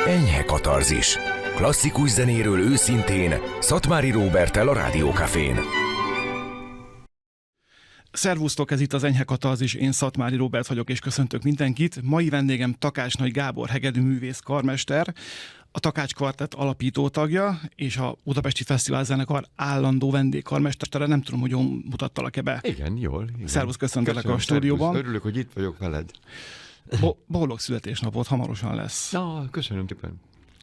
Enyhe katarzis. Klasszikus zenéről őszintén, Szatmári Róberttel a Rádiókafén. Szervusztok, ez itt az Enyhe katarzis, én Szatmári Róbert vagyok, és köszöntök mindenkit. Mai vendégem Takács Nagy Gábor hegedűművész karmester, a Takács Kvartett alapító tagja, és a Budapesti Fesztivál Zenekar állandó vendégkarmestere. Nem tudom, hogy jól mutattalak-e be. Igen, jól. Igen. Szervusz, köszöntelek a stúdióban. Szervusz. Örülök, hogy itt vagyok veled. Boldog születésnapot, hamarosan lesz. Na, köszönöm szépen.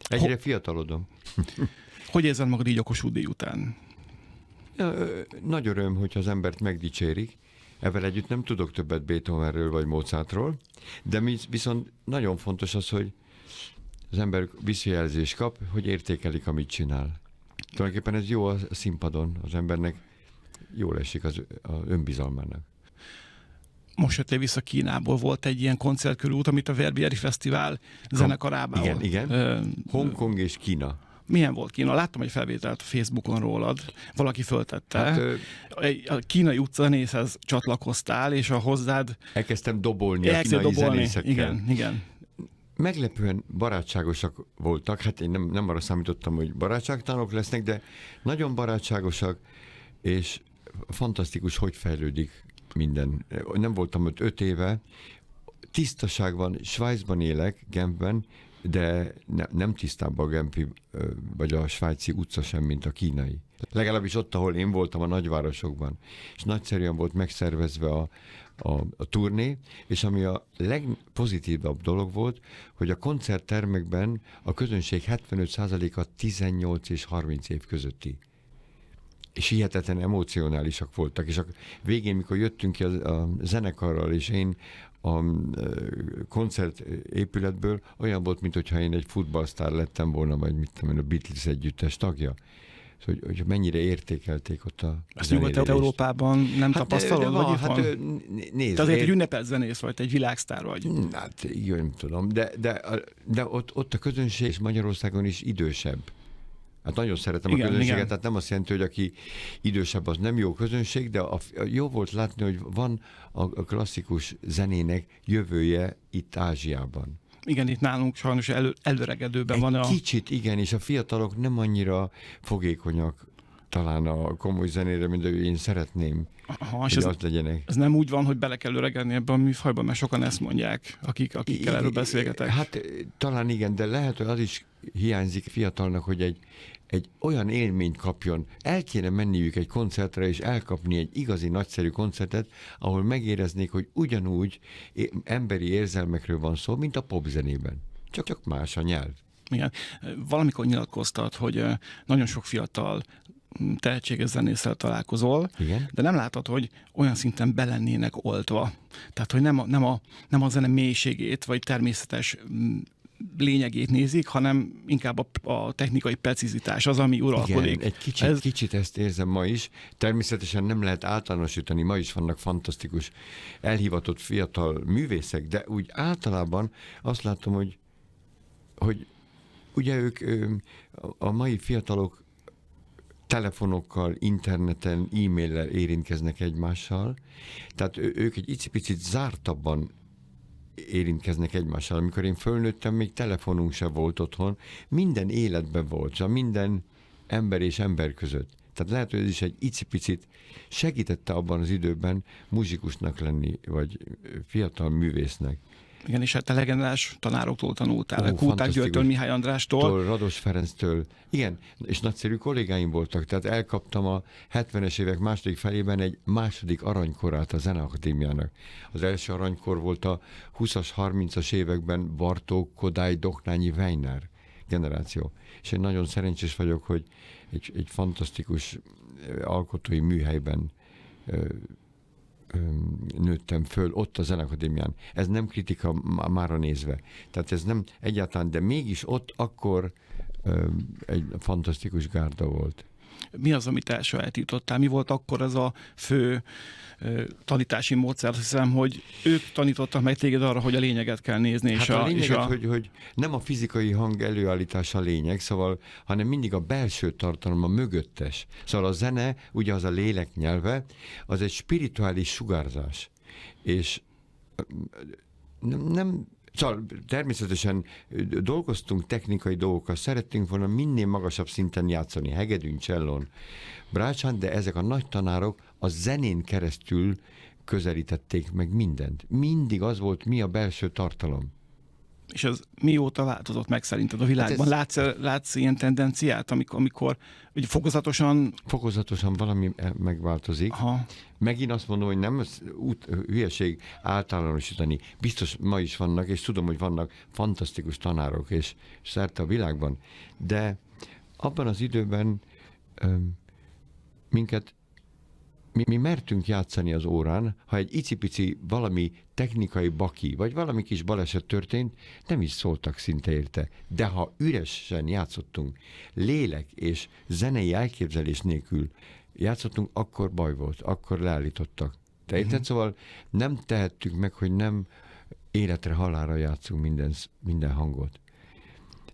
Egyre fiatalodom. Hogy érzed magad így a Kossuth díj után? Ja, nagy öröm, hogyha az embert megdicsérik. Ezzel együtt nem tudok többet Beethovenről vagy Mozartról, de viszont nagyon fontos az, hogy az ember visszajelzést kap, hogy értékelik, amit csinál. Tulajdonképpen ez jó a színpadon, az embernek jól esik az önbizalmának. Most jöttél vissza Kínából, volt egy ilyen koncertkörút, amit a Verbieri Fesztivál zenekarában. Igen. Hongkong és Kína. Milyen volt Kína? Láttam egy felvételt a Facebookon rólad, valaki föltette. Hát, a kínai utcazenészhez csatlakoztál, és a hozzád... Elkezdtem dobolni a kínai zenészekkel. Igen. Meglepően barátságosak voltak, hát én nem arra számítottam, hogy barátságtalanok lesznek, de nagyon barátságosak, és fantasztikus, hogy fejlődik minden. Nem voltam ott 5 éve, tisztaság van, Svájcban élek, Genfben, de nem tisztább a genfi vagy a svájci utca sem, mint a kínai. Legalábbis ott, ahol én voltam, a nagyvárosokban. És nagyszerűen volt megszervezve a turné, és ami a legpozitívabb dolog volt, hogy a koncerttermekben a közönség 75%-a 18 és 30 év közötti. És hihetetlen emocionálisak voltak. És a végén, mikor jöttünk ki a zenekarral, és én a koncertépületből, olyan volt, mintha én egy futballsztár lettem volna, vagy mit tudom én, a Beatles együttes tagja. Hogy mennyire értékelték ott a ezt Nyugat-Európában nem tapasztalod, vagy hát, nézd, te azért egy ünnepelt zenész vagy, egy világsztár vagy. Hát, igen, nem tudom, de ott a közönség és Magyarországon is idősebb. Hát nagyon szeretem a közönséget, tehát nem azt jelenti, hogy aki idősebb, az nem jó közönség, de jó volt látni, hogy van a klasszikus zenének jövője itt Ázsiában. Igen, itt nálunk sajnos előregedőben van a... Kicsit, igen, és a fiatalok nem annyira fogékonyak talán a komoly zenére, mint én szeretném, hogy az legyenek. Ez nem úgy van, hogy bele kell öregedni ebben a műfajban, mert sokan ezt mondják, akikkel erről beszélgetek. Hát talán igen, de lehet, hogy az is hiányzik fiatalnak, hogy egy olyan élményt kapjon. El kéne menniük egy koncertre, és elkapni egy igazi nagyszerű koncertet, ahol megéreznék, hogy ugyanúgy emberi érzelmekről van szó, mint a popzenében. Csak más a nyelv. Igen. Valamikor nyilatkoztat, hogy nagyon sok fiatal tehetséges zenésszel találkozol, igen? De nem látod, hogy olyan szinten belennének oltva. Tehát, hogy nem a zene mélységét, vagy természetes lényegét nézik, hanem inkább a technikai precizitás az, ami uralkodik. Igen, kicsit ezt érzem ma is. Természetesen nem lehet általánosítani, ma is vannak fantasztikus, elhivatott fiatal művészek, de úgy általában azt látom, hogy ugye ők, a mai fiatalok telefonokkal, interneten, e-maillel érintkeznek egymással, tehát ők egy icipicit zártabban érintkeznek egymással. Amikor én fölnőttem, még telefonunk se volt otthon, minden életben volt, szóval minden ember és ember között. Tehát lehet, hogy ez is egy icipicit segítette abban az időben muzsikusnak lenni, vagy fiatal művésznek. Igen, és hát te legendás tanároktól tanultál, Kulták Györgytől, Mihály Andrástól. Rados Ferenctől. Igen, és nagyszerű kollégáim voltak, tehát elkaptam a 70-es évek második felében egy második aranykorát a Zeneakadémiának. Az első aranykor volt a 20-as, 30-as években Bartók, Kodály, Doknányi, Weiner generáció. És én nagyon szerencsés vagyok, hogy egy fantasztikus alkotói műhelyben nőttem föl ott a Zeneakadémián. Ez nem kritika mára nézve. Tehát ez nem egyáltalán, de mégis ott akkor egy fantasztikus gárda volt. Mi az, amit elsajátítottál? Mi volt akkor az a fő tanítási módszer? Azt hiszem, hogy ők tanítottak meg téged arra, hogy a lényeget kell nézni. Hát a lényeget, hogy nem a fizikai hang előállítása a lényeg, szóval, hanem mindig a belső tartalom, a mögöttes. Szóval a zene, ugye az a lélek nyelve, az egy spirituális sugárzás. És nem Szóval természetesen dolgoztunk technikai dolgokkal, szerettünk volna minél magasabb szinten játszani, hegedűn, csellón, brácsán, de ezek a nagy tanárok a zenén keresztül közelítették meg mindent. Mindig az volt, mi a belső tartalom. És ez mióta változott meg szerinted a világban? Hát látsz ilyen tendenciát, amikor ugye fokozatosan... Fokozatosan valami megváltozik. Aha. Megint azt mondom, hogy nem hülyeség általánosítani. Biztos ma is vannak, és tudom, hogy vannak fantasztikus tanárok, és szerte a világban. De abban az időben mi mertünk játszani az órán, ha egy icipici valami technikai baki, vagy valami kis baleset történt, nem is szóltak szinte érte. De ha üresen játszottunk, lélek és zenei elképzelés nélkül játszottunk, akkor baj volt, akkor leállítottak. Te érted? Szóval nem tehettük meg, hogy nem életre, halálra játszunk minden hangot.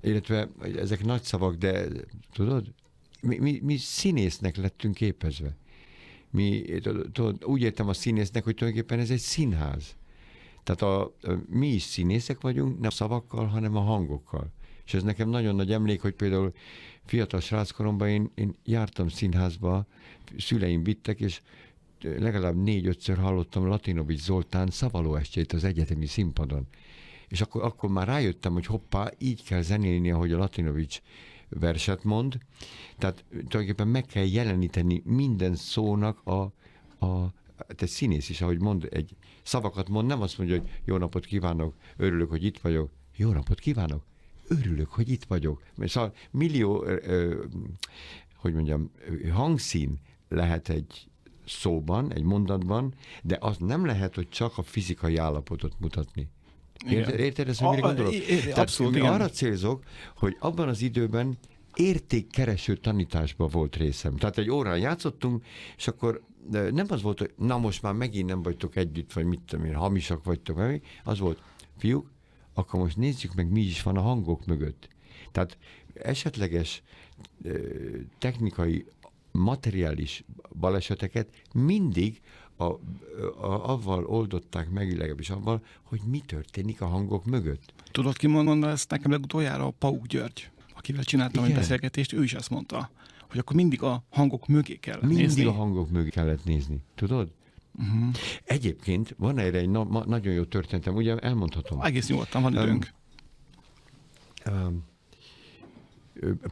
Illetve ezek nagy szavak, de tudod, mi színésznek lettünk képezve. Úgy értem a színésznek, hogy tulajdonképpen ez egy színház. Tehát mi is színészek vagyunk, nem szavakkal, hanem a hangokkal. És ez nekem nagyon nagy emlék, hogy például fiatal sráckoromban én jártam színházba, szüleim vittek, és legalább 4-5-ször hallottam Latinovics Zoltán szavalóestjét az egyetemi színpadon. És akkor már rájöttem, hogy hoppá, így kell zenélni, ahogy a Latinovics verset mond. Tehát tulajdonképpen meg kell jeleníteni minden szónak te színész is, ahogy mond, egy szavakat mond, nem azt mondja, hogy jó napot kívánok, örülök, hogy itt vagyok. Jó napot kívánok, örülök, hogy itt vagyok. Szóval millió, hangszín lehet egy szóban, egy mondatban, de az nem lehet, hogy csak a fizikai állapotot mutatni. Érted ezt, hogy mire gondolok? Abszolút, Tehát arra célzok, hogy abban az időben értékkereső tanításba volt részem. Tehát egy órán játszottunk, és akkor nem az volt, hogy na most már megint nem vagytok együtt, vagy mit tudom én, hamisak vagytok, az volt, fiúk, akkor most nézzük meg, mi is van a hangok mögött. Tehát esetleges technikai, materiális baleseteket mindig avval oldották meg, legalábbis avval, hogy mi történik a hangok mögött. Tudod, ki mondta ezt nekem legutoljára? A Pauk György, akivel csináltam egy beszélgetést, ő is azt mondta, hogy akkor mindig a hangok mögé kell nézni. Mindig a hangok mögé kellett nézni, tudod? Uh-huh. Egyébként van erre egy nagyon jó történetem, ugye elmondhatom. Egész nyugodtan van időnk.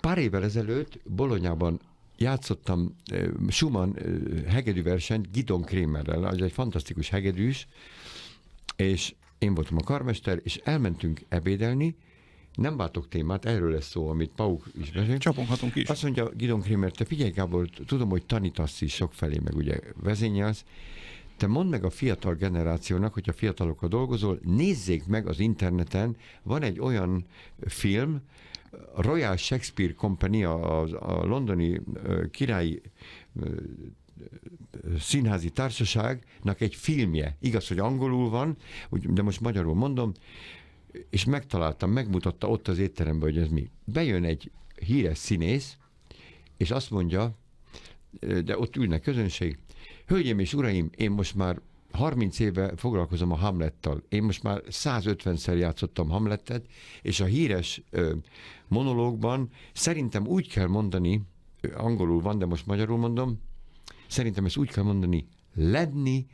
Pár évvel ezelőtt Bolonyában játszottam Schumann hegedűversenyt Gidon Krémerrel, az egy fantasztikus hegedűs, és én voltam a karmester, és elmentünk ebédelni, nem váltok témát, erről lesz szó, amit Pauk is beszélt. Csaponghatunk is. Azt mondja Gidon Krémer, te figyelj Gábor, tudom, hogy tanítasz is sokfelé, meg ugye vezényelsz, te mondd meg a fiatal generációnak, hogyha fiatalokkal dolgozol, nézzék meg az interneten, van egy olyan film, Royal Shakespeare Company, a londoni királyi színházi társaságnak egy filmje. Igaz, hogy angolul van, de most magyarul mondom, és megtaláltam, megmutatta ott az étteremben, hogy ez mi. Bejön egy híres színész, és azt mondja, de ott ülnek közönség, hölgyeim és uraim, én most már 30 éve foglalkozom a Hamlettal. Én most már 150-szer játszottam Hamletet, és a híres monológban szerintem úgy kell mondani, angolul van, de most magyarul mondom, szerintem ezt úgy kell mondani, lenni,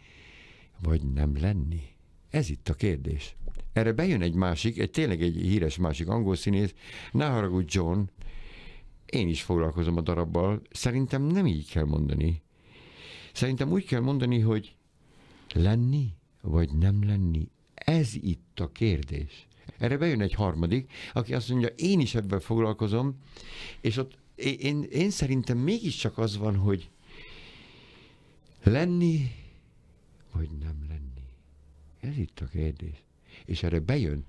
vagy nem lenni. Ez itt a kérdés. Erre bejön egy másik, tényleg egy híres másik angol színész, ne haragudj John, én is foglalkozom a darabbal, szerintem nem így kell mondani. Szerintem úgy kell mondani, hogy lenni, vagy nem lenni. Ez itt a kérdés. Erre bejön egy harmadik, aki azt mondja, én is ebben foglalkozom, és ott én szerintem mégiscsak az van, hogy lenni, vagy nem lenni. Ez itt a kérdés. És erre bejön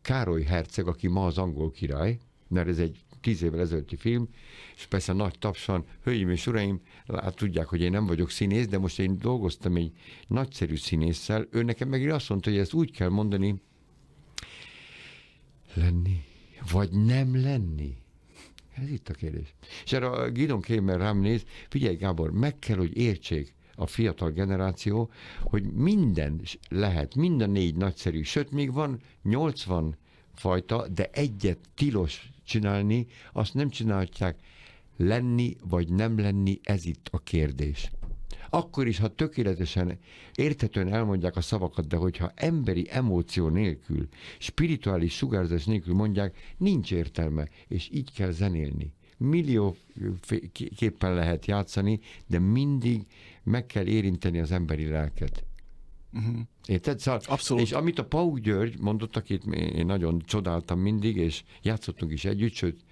Károly herceg, aki ma az angol király, mert ez egy 10 évvel ezelőtti film, és persze nagy taps van, hölgyeim és uraim, tudják, hogy én nem vagyok színész, de most én dolgoztam egy nagyszerű színésszel, ő nekem meg azt mondta, hogy ezt úgy kell mondani, lenni, vagy nem lenni. Ez itt a kérdés. És erre a Gidon Krémer rám néz, figyelj Gábor, meg kell, hogy értsék a fiatal generáció, hogy minden lehet, mind a 4 nagyszerű, sőt, még van 80 fajta, de egyet tilos csinálni, azt nem csinálhatják. Lenni vagy nem lenni, ez itt a kérdés. Akkor is, ha tökéletesen, érthetően elmondják a szavakat, de hogyha emberi emóció nélkül, spirituális sugárzás nélkül mondják, nincs értelme, és így kell zenélni. Millióképpen lehet játszani, de mindig meg kell érinteni az emberi lelket. Érted? Szóval, abszolút. És amit a Pauk György mondott, akit én nagyon csodáltam mindig, és játszottunk is együtt, sőt,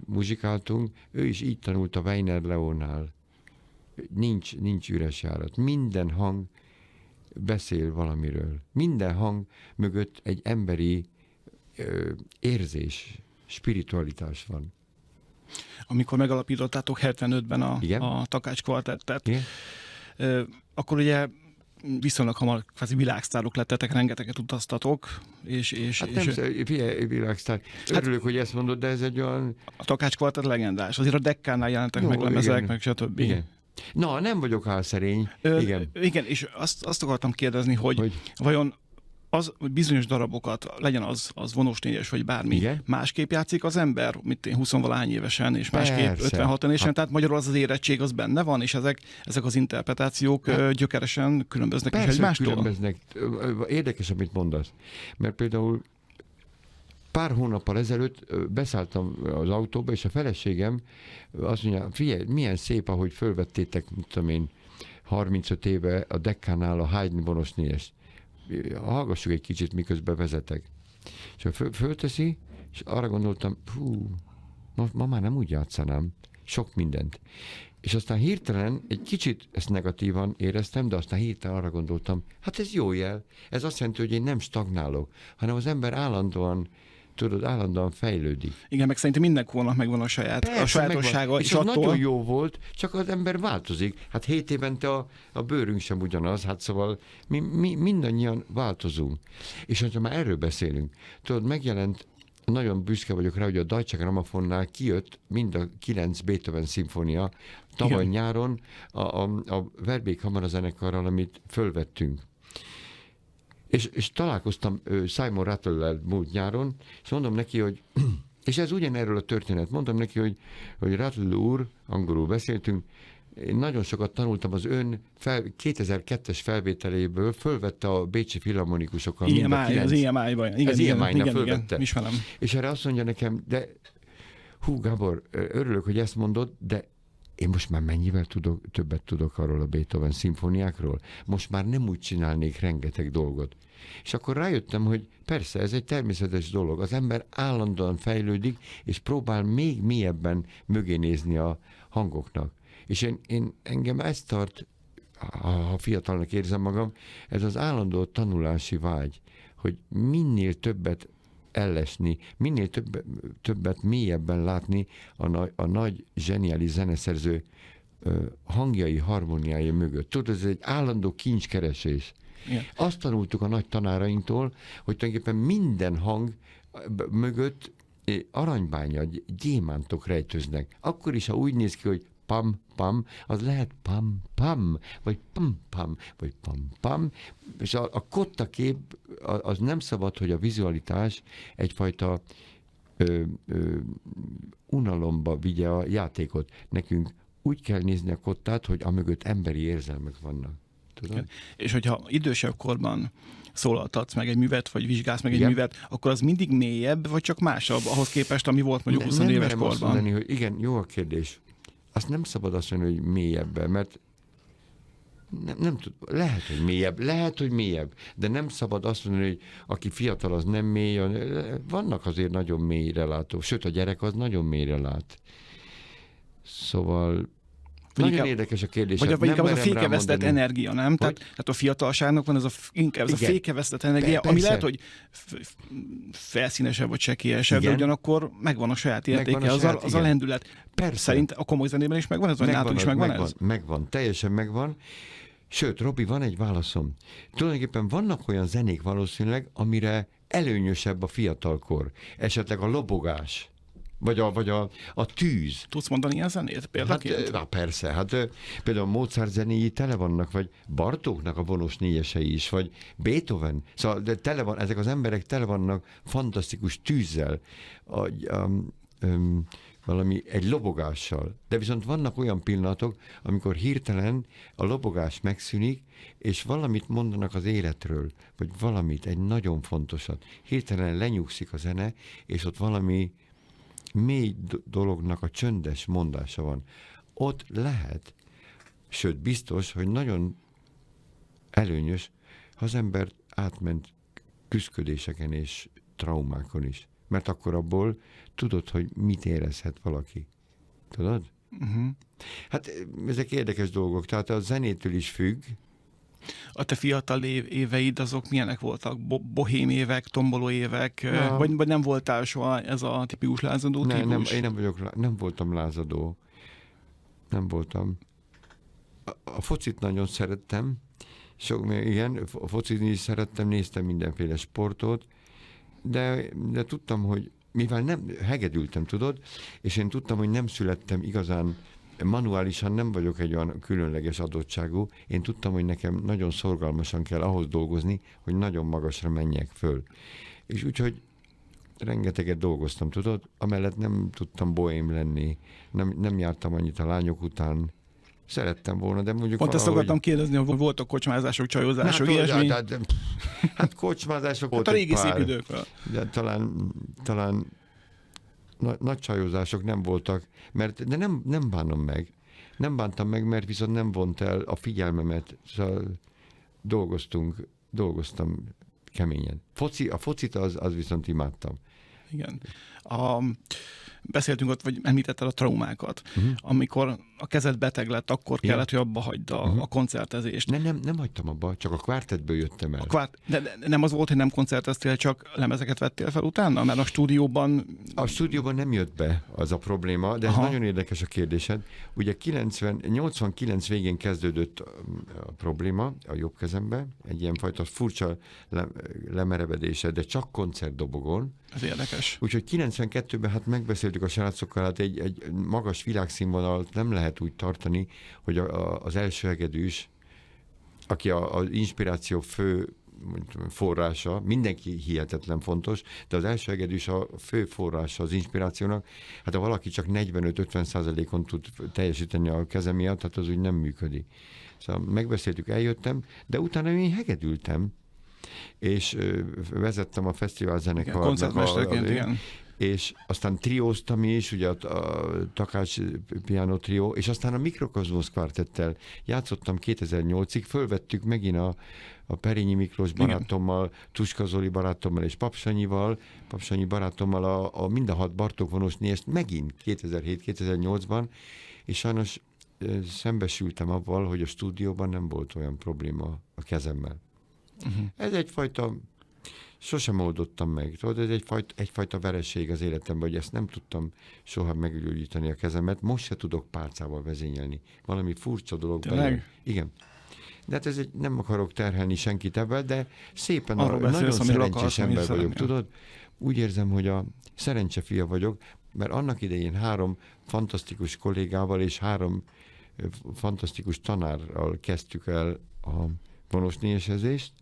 muzsikáltunk, ő is így tanult a Weiner Leónál. Nincs üres járat. Minden hang beszél valamiről. Minden hang mögött egy emberi érzés, spiritualitás van. Amikor megalapítottátok 75-ben a Takács Kvartettet, akkor ugye viszonylag hamar kvázi világsztárok lettetek, rengeteget utaztatok, és nem világsztár. Örülök, hogy ezt mondod, de ez egy olyan... A Takács Kvartett legendás. Azért a Dekkánál jelentek meg lemezek, igen. meg stb. Igen. Na, nem vagyok álszerény. Igen, és azt akartam kérdezni, hogy vajon az, hogy bizonyos darabokat, legyen az vonós négyes, vagy bármi, igen? Másképp játszik az ember, mint én 20-valahány évesen, és másképp 56 évesen, tehát magyarul az érettség az benne van, és ezek az interpretációk gyökeresen különböznek is egymástól. Különböznek. Érdekes, amit mondasz. Mert például pár hónappal ezelőtt beszálltam az autóba, és a feleségem azt mondja, figyelj, milyen szép, ahogy fölvettétek, mit tudom én, 35 éve a Dekkánál a Haydn vonós négyest. Hallgassuk egy kicsit, miközben vezetek. És fölteszi, és arra gondoltam, ma már nem úgy játszanám, sok mindent. És aztán hirtelen, egy kicsit ezt negatívan éreztem, de aztán hirtelen arra gondoltam, hát ez jó jel. Ez azt jelenti, hogy én nem stagnálok, hanem az ember állandóan fejlődik. Igen, meg szerintem minden kornak megvan a sajátossága. És az nagyon jó volt, csak az ember változik. Hát 7 évente a bőrünk sem ugyanaz, hát szóval mi mindannyian változunk. És ha már erről beszélünk, tudod, megjelent, nagyon büszke vagyok rá, hogy a Deutsche Grammophonnál kijött mind a 9 Beethoven szimfónia tavaly nyáron a Verbeek Kamarazenekarral, amit fölvettünk. És találkoztam Simon Rattle-lel múlt nyáron, és mondom neki, hogy, és ez ugyanerről a történet, mondom neki, hogy Rattle úr, angolul beszéltünk, én nagyon sokat tanultam az ön 2002-es felvételéből, fölvette a bécsi filharmonikusokkal. Az EMI-ban. Az EMI-nál fölvette. Ismerem. És erre azt mondja nekem, de Gábor, örülök, hogy ezt mondod, de én most már mennyivel többet tudok arról a Beethoven szimfóniákról? Most már nem úgy csinálnék rengeteg dolgot. És akkor rájöttem, hogy persze, ez egy természetes dolog. Az ember állandóan fejlődik, és próbál még mélyebben mögé nézni a hangoknak. És engem ezt tart, ha fiatalnak érzem magam, ez az állandó tanulási vágy, hogy minél többet ellesni, minél többet mélyebben látni a nagy zseniális zeneszerző hangjai, harmóniái mögött. Tudod, ez egy állandó kincskeresés. Igen. Azt tanultuk a nagy tanárainktól, hogy tulajdonképpen minden hang mögött aranybánya, gyémántok rejtőznek. Akkor is, ha úgy néz ki, hogy pam-pam, az lehet pam-pam, vagy pam-pam, vagy pam-pam, és a kottakép az nem szabad, hogy a vizualitás egyfajta unalomba vigye a játékot. Nekünk úgy kell nézni a kottát, hogy amögött emberi érzelmek vannak. Tudod? És hogyha idősebb korban szólaltatsz meg egy művet, vagy vizsgálsz meg egy művet, akkor az mindig mélyebb, vagy csak másabb ahhoz képest, ami volt mondjuk 20 éves korban? Azt mondani, hogy igen, jó a kérdés. Azt nem szabad azt mondani, hogy mélyebben, mert nem tud, lehet, hogy mélyebb, de nem szabad azt mondani, hogy aki fiatal, az nem mély, vannak azért nagyon mélyre látók, sőt a gyerek az nagyon mélyre lát. Szóval nagyon érdekes a kérdés. Vagy inkább az a fékevesztett energia, nem? Tehát a fiatalságnak van ez a fékevesztett energia, ami lehet, hogy felszínesebb vagy csekélyesebb, de ugyanakkor megvan a saját értéke, az a lendület. Persze. Szerint a komoly zenében is megvan ez, vagy nálunk is megvan ez? Megvan, teljesen megvan. Sőt, Robi, van egy válaszom. Tulajdonképpen vannak olyan zenék valószínűleg, amire előnyösebb a fiatalkor. Esetleg a lobogás. Vagy a tűz. Tudsz mondani ilyen zenét példaként? Hát persze, például Mozart zenéi tele vannak, vagy Bartóknak a vonós négyesei is, vagy Beethoven. Szóval de ezek az emberek tele vannak fantasztikus tűzzel, valami egy lobogással. De viszont vannak olyan pillanatok, amikor hirtelen a lobogás megszűnik, és valamit mondanak az életről, vagy valamit, egy nagyon fontosat. Hirtelen lenyugszik a zene, és ott valami mély dolognak a csöndes mondása van. Ott lehet, sőt biztos, hogy nagyon előnyös, ha az ember átment küszködéseken és traumákon is. Mert akkor abból tudod, hogy mit érezhet valaki. Tudod? Uh-huh. Hát ezek érdekes dolgok. Tehát a zenétől is függ. A te fiatal éveid azok milyenek voltak? Bohém évek, tomboló évek? Vagy nem voltál soha ez a tipikus lázadó típus? Nem voltam lázadó. Nem voltam. A focit nagyon szerettem. Igen, a focizni is szerettem, néztem mindenféle sportot, de tudtam, hogy mivel nem hegedültem, tudod, és én tudtam, hogy nem születtem igazán, manuálisan nem vagyok egy olyan különleges adottságú, én tudtam, hogy nekem nagyon szorgalmasan kell ahhoz dolgozni, hogy nagyon magasra menjek föl. És úgyhogy rengeteget dolgoztam, tudod, amellett nem tudtam bohém lenni, nem jártam annyit a lányok után, szerettem volna, de mondjuk pont ezt akartam kérdezni, hogy voltak kocsmázások, csajozások, ilyesmi? Hát kocsmázások volt egy a régi pár. szép időkről. De talán nagy csajozások nem voltak, de nem bánom meg. Nem bántam meg, mert viszont nem vont el a figyelmemet. Szóval dolgoztam keményen. A focit az viszont imádtam. Igen. Beszéltünk ott, vagy említetted a traumákat. Uh-huh. Amikor a kezed beteg lett, akkor kellett, hogy abba hagyd a koncertezést. Nem hagytam abba, csak a kvártetből jöttem el. De nem az volt, hogy nem koncerteztél, csak lemezeket vettél fel utána? Mert a stúdióban... A stúdióban nem jött be az a probléma, de ez nagyon érdekes a kérdésed. Ugye 89 végén kezdődött a probléma a jobb kezembe, egy ilyenfajta furcsa lemerevedése, de csak koncertdobogon. Ez érdekes. Úgyhogy 92-ben hát megbeszéltük a srácokkal, hát egy magas világszínvonalat nem lehet úgy tartani, hogy az első hegedűs, aki az inspiráció fő forrása, mindenki hihetetlen fontos, de az első hegedűs a fő forrása az inspirációnak, hát ha valaki csak 45-50%-on tud teljesíteni a keze miatt, hát az úgy nem működik. Szóval megbeszéltük, eljöttem, de utána én hegedültem, és vezettem a fesztivál zenekarnak. Koncertmesterként, igen. És aztán trióztam is, ugye a Takács piano trió, és aztán a Mikrokozmosz kvartettel játszottam 2008-ig, fölvettük megint a Perényi Miklós barátommal, Tuska Zoli barátommal és Papsanyi barátommal mind a 6 Bartók vonós nézt megint 2007-2008-ban, és sajnos szembesültem avval, hogy a stúdióban nem volt olyan probléma a kezemmel. Uh-huh. Ez egyfajta, sosem oldottam meg. Tudod, ez egyfajta vereség az életemben, hogy ezt nem tudtam soha meggyógyítani a kezemet. Most se tudok pálcával vezényelni. Valami furcsa dolog belőle. Igen. De hát nem akarok terhelni senkit ebben, de szépen nagyon szerencsés ember vagyok, tudod? Úgy érzem, hogy a szerencse fia vagyok, mert annak idején 3 fantasztikus kollégával és 3 fantasztikus tanárral kezdtük el a vonós négyesezést.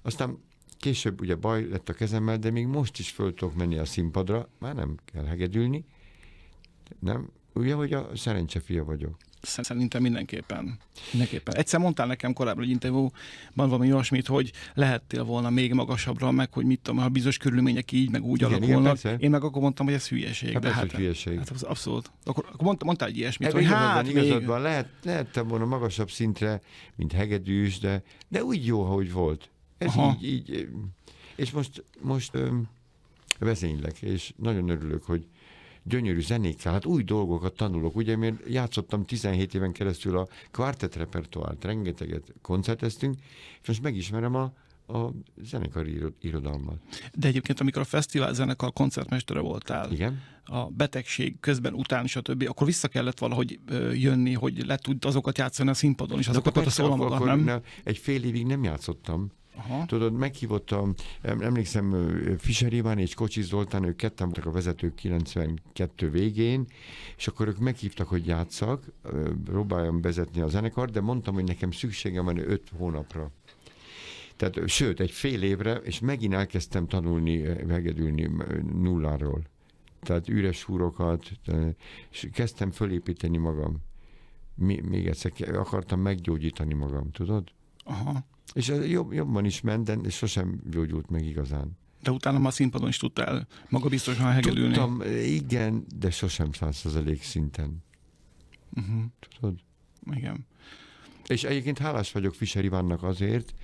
Aztán később ugye baj lett a kezemmel, de még most is föl tudok menni a színpadra, már nem kell hegedülni. Nem, ugye, hogy a szerencse fia vagyok. Szerintem mindenképpen. Egyszer mondtál nekem korábban egy interjúban valami olyasmit, hogy lehettél volna még magasabbra, meg hogy mit tudom, ha bizonyos körülmények így, meg úgy alakulnak. Igen, én meg akkor mondtam, hogy ez hülyeség. Hülyeség. Hát abszolút. Akkor mondtál egy ilyesmit, hogy igazadban lehettem volna magasabb szintre, mint hegedűs, de úgy jó, ahogy volt. Ez így. És most vezénylek, és nagyon örülök, hogy gyönyörű zenékkel, hát új dolgokat tanulok. Ugye én játszottam 17 éven keresztül a kvartett repertoárt, rengeteget koncerteztünk, és most megismerem a zenekari irodalmat. De egyébként, amikor a fesztivál zenekar koncertmestere voltál, igen? A betegség közben, után, stb., akkor vissza kellett valahogy jönni, hogy le tud azokat játszani a színpadon, és azokat a szólamokat, nem? Egy fél évig nem játszottam. Aha. Tudod, meghívottam, emlékszem, Fischer Iván és Kocsis Zoltán, ők ketten voltak a vezetők 92 végén, és akkor ők meghívtak, hogy játsszak, próbáljam vezetni a zenekart, de mondtam, hogy nekem szükségem van 5 hónapra. Tehát, sőt, egy fél évre, és megint elkezdtem tanulni, hegedülni nulláról. Tehát üres húrokat, és kezdtem fölépíteni magam. Még egyszer akartam meggyógyítani magam, tudod? Aha. És jobban is ment, de sosem gyógyult meg igazán. De utána már színpadon is tudtál magabiztosan hegedülni. Tudtam, igen, de sosem 100% szinten. Tudod? Igen. És egyébként hálás vagyok Fischer Ivánnak azért,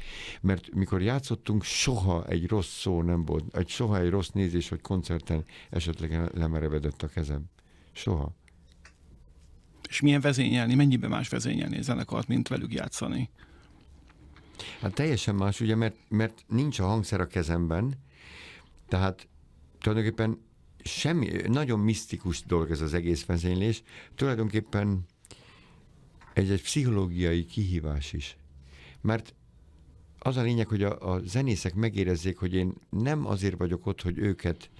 mert mikor játszottunk, soha egy rossz szó nem volt, soha egy rossz nézés, hogy koncerten esetleg lemerevedett a kezem. Soha. És milyen vezényelni, mennyiben más vezényelni zenekart, mint velük játszani? Hát teljesen más, ugye, mert nincs a hangszer a kezemben, tehát tulajdonképpen nagyon misztikus dolog ez az egész vezénylés, tulajdonképpen ez egy pszichológiai kihívás is. Mert az a lényeg, hogy a zenészek megérezzék, hogy én nem azért vagyok ott, hogy őket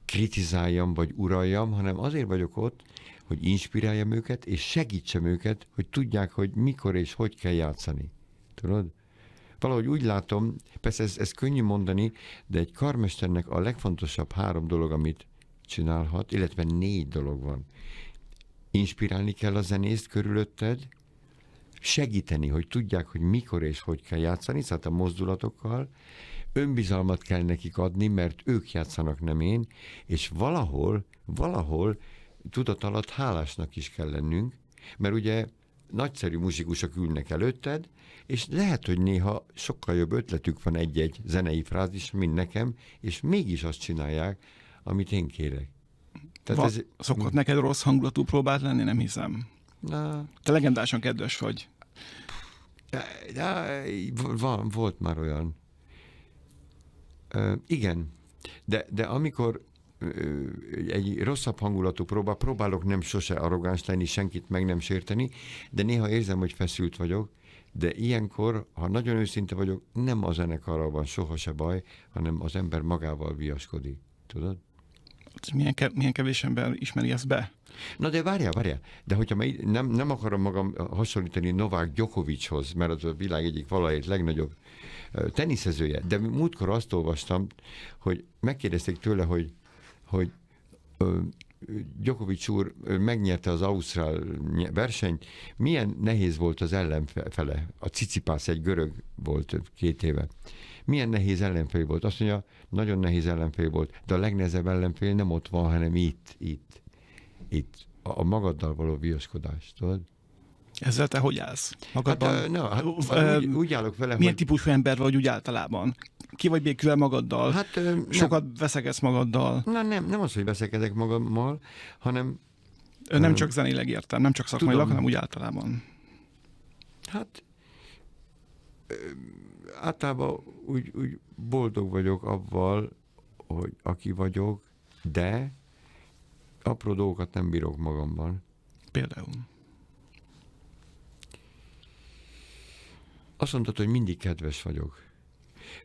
kritizáljam vagy uraljam, hanem azért vagyok ott, hogy inspiráljam őket, és segítsem őket, hogy tudják, hogy mikor és hogy kell játszani. Tudod? Valahogy úgy látom, persze ez könnyű mondani, de egy karmesternek a legfontosabb 3 dolog, amit csinálhat, illetve 4 dolog van. Inspirálni kell a zenészt körülötted, segíteni, hogy tudják, hogy mikor és hogy kell játszani, szóval a mozdulatokkal, önbizalmat kell nekik adni, mert ők játszanak, nem én, és valahol tudat alatt hálásnak is kell lennünk, mert ugye nagyszerű muzsikusok ülnek előtted, és lehet, hogy néha sokkal jobb ötletük van egy-egy zenei frázis, mint nekem, és mégis azt csinálják, amit én kérek. Tehát szokott neked rossz hangulatú próbált lenni? Nem hiszem. Te legendásan kedves vagy. Volt már olyan. Igen, de amikor egy rosszabb hangulatú próbálok nem sose arrogáns lenni, senkit meg nem sérteni, de néha érzem, hogy feszült vagyok, de ilyenkor, ha nagyon őszinte vagyok, nem a zenekarral van soha se baj, hanem az ember magával viaskodik. Tudod? Milyen kevés ember ismeri ezt be? Na de várjál. De hogyha nem akarom magam hasonlítani Novák Djokovichoz, mert az a világ egyik valahogy legnagyobb teniszezője, de múltkor azt olvastam, hogy megkérdezték tőle, hogy Djokovic úr megnyerte az ausztrál versenyt, milyen nehéz volt az ellenfele. A Cicipász egy görög volt 2 éve. Milyen nehéz ellenfél volt? Azt mondja, nagyon nehéz ellenfél volt, de a legnehezebb ellenfél nem ott van, hanem itt. A magaddal való viaskodás, tudod? Ezzel te hogy állsz? Magadban? Úgy állok vele, milyen típusú ember vagy úgy általában? Ki vagy békülve magaddal? Sokat veszekedsz magaddal? Nem az, hogy veszekedek magammal, hanem... Nem csak zenéleg értem, nem csak szakmailag, hanem úgy általában. Általában úgy boldog vagyok avval, hogy aki vagyok, de apró dolgokat nem bírok magamban. Például? Azt mondtad, hogy mindig kedves vagyok.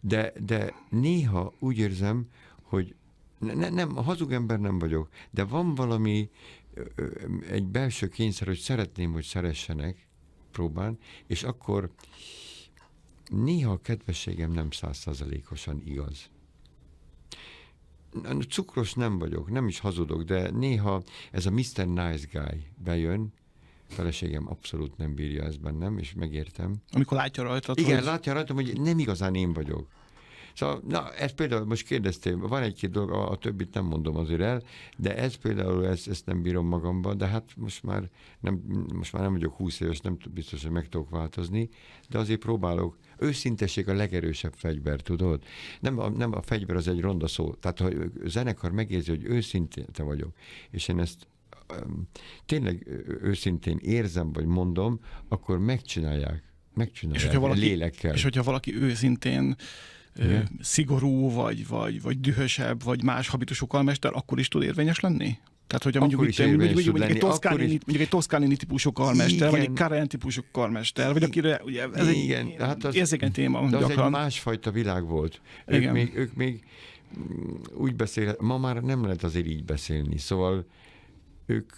De néha úgy érzem, hogy nem, hazug ember nem vagyok, de van valami, egy belső kényszer, hogy szeretném, hogy szeressenek, próbálni, és akkor néha a kedvességem nem 100%-osan igaz. Cukros nem vagyok, nem is hazudok, de néha ez a Mr. Nice Guy bejön, feleségem abszolút nem bírja ezt bennem, és megértem. Amikor látja rajtad, igen, látja rajtam, hogy nem igazán én vagyok. Szóval, ezt például most kérdeztél, van egy-két dolog, a többit nem mondom azért el, de ez például, ezt nem bírom magamban, de hát most már nem vagyok 20 éves, nem biztos, hogy meg tudok változni, de azért próbálok. Őszintesség a legerősebb fegyver, tudod? Nem a fegyver az egy ronda szó. Tehát, ha a zenekar megérzi, hogy őszintén vagyok, és én ezt tényleg őszintén érzem, vagy mondom, akkor megcsinálják lélekkel. És hogyha valaki őszintén szigorú, vagy dühösebb, vagy más habitusokkal mester, akkor is tud érvényes lenni? Tehát, hogyha mondjuk egy Toscanini típusú karmester, vagy egy Karen típusú karmester, vagy akire ugye, ez egy érzékeny téma. De az egy másfajta világ volt. Ők még úgy beszél, ma már nem lehet azért így beszélni. Szóval ők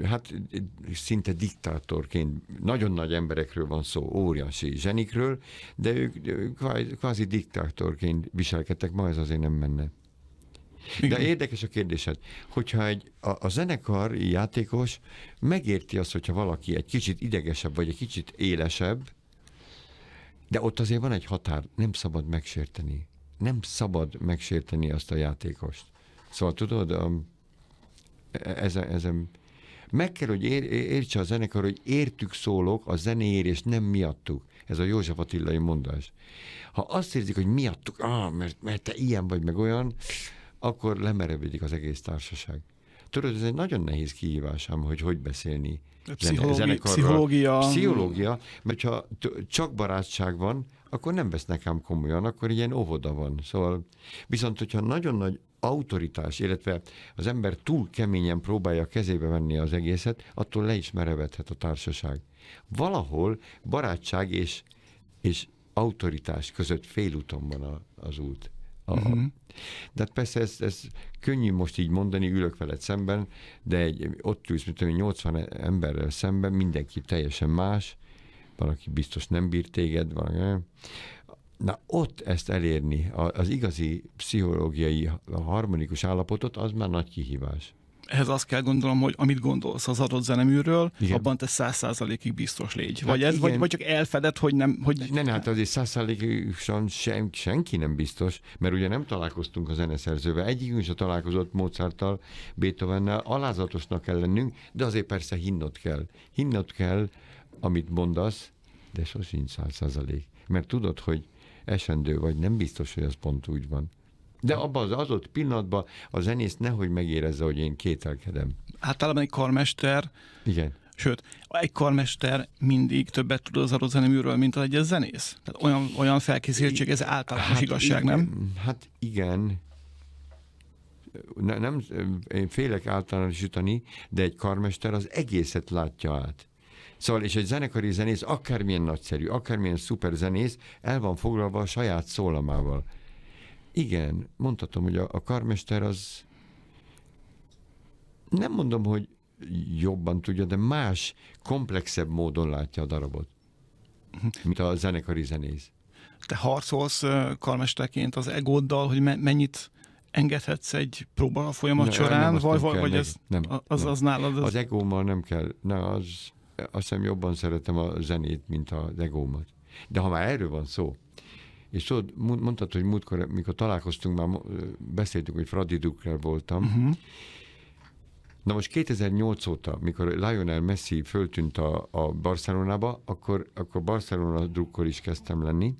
hát szinte diktátorként, nagyon nagy emberekről van szó, óriási zsenikről, de ők kvázi diktátorként viselkedtek, ma ez azért nem menne. De érdekes a kérdésed, hogyha a zenekari játékos megérti azt, hogyha valaki egy kicsit idegesebb, vagy egy kicsit élesebb, de ott azért van egy határ, nem szabad megsérteni. Nem szabad megsérteni azt a játékost. Szóval tudod, ezen meg kell, hogy értse a zenekar, hogy értük szólok a zenéért, és nem miattuk. Ez a József Attilai mondás. Ha azt érzik, hogy miattuk, mert te ilyen vagy, meg olyan, akkor lemerevedik az egész társaság. Tudod, ez egy nagyon nehéz kihívás, hogy beszélni. Pszichológia, mert ha csak barátság van, akkor nem vesznek ám komolyan, akkor ilyen óvoda van. Szóval, viszont hogyha nagyon nagy autoritás, illetve az ember túl keményen próbálja kezébe venni az egészet, attól le is merevedhet a társaság. Valahol barátság és autoritás között félúton van az út. De persze ez könnyű most így mondani, ülök veled szemben, de ott ülsz, mint 80 emberrel szemben, mindenki teljesen más, valaki biztos nem bír téged, valaki. Na ott ezt elérni, az igazi pszichológiai harmonikus állapotot, az már nagy kihívás. Ehhez azt kell gondolom, hogy amit gondolsz az adott zeneműről, igen, abban te 100%-ig biztos légy. Hát vagy csak elfeded, hogy nem... Hogy... Nem, hát azért 100%-osan senki nem biztos, mert ugye nem találkoztunk a zeneszerzővel. Egyikünk sem találkozott Mozarttal, Beethovennel. Alázatosnak kell lennünk, de azért persze hinnod kell. Hinnod kell, amit mondasz, de sosincs 100%. Mert tudod, hogy esendő vagy, nem biztos, hogy az pont úgy van. De abban az adott pillanatban a zenész nehogy megérezze, hogy én kételkedem. Általában egy karmester, igen. Sőt, egy karmester mindig többet tud az adott zeneműről, mint egy zenész. Tehát olyan felkészültség, ez általános igazság, igen, nem? Hát igen. Nem, én félek általánosítani, de egy karmester az egészet látja át. Szóval, és egy zenekari zenész, akármilyen nagyszerű, akármilyen szuper zenész, el van foglalva a saját szólamával. Igen, mondhatom, hogy a karmester az, nem mondom, hogy jobban tudja, de más, komplexebb módon látja a darabot, mint a zenekari zenész. Te harcolsz karmesterként az egóddal, hogy mennyit engedhetsz egy próba folyamat során, vagy ez az nálad? Az egómmal nem kell, azt hiszem jobban szeretem a zenét, mint az egómat. De ha már erről van szó, és tudod, mondtad, hogy múltkor, mikor találkoztunk, már beszéltünk, hogy Fradi drukker voltam. Na most 2008 óta, mikor Lionel Messi föltűnt a Barcelonába, akkor Barcelona drukkor is kezdtem lenni,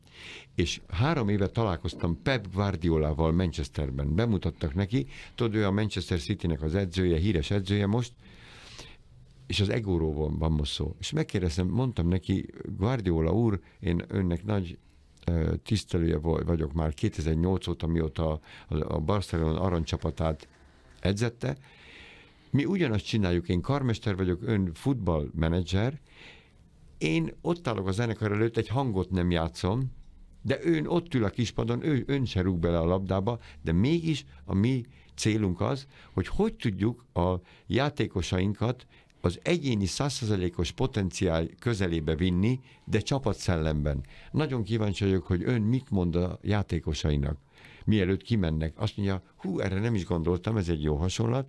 és 3 éve találkoztam Pep Guardiolával Manchesterben. Bemutattak neki, tudod, ő a Manchester Citynek az edzője, híres edzője most, és az egóról van most szó. És megkérdeztem, mondtam neki, Guardiola úr, én önnek nagy tisztelője vagyok már 2008 óta, mióta a Barcelona aranycsapatát edzette. Mi ugyanazt csináljuk, én karmester vagyok, ön futballmenedzser, én ott állok a zenekar előtt, egy hangot nem játszom, de ön ott ül a kispadon, ön se rúg bele a labdába, de mégis a mi célunk az, hogy tudjuk a játékosainkat az egyéni 100%-os potenciál közelébe vinni, de csapatszellemben. Nagyon kíváncsi vagyok, hogy ön mit mond a játékosainak, mielőtt kimennek. Azt mondja, erre nem is gondoltam, ez egy jó hasonlat.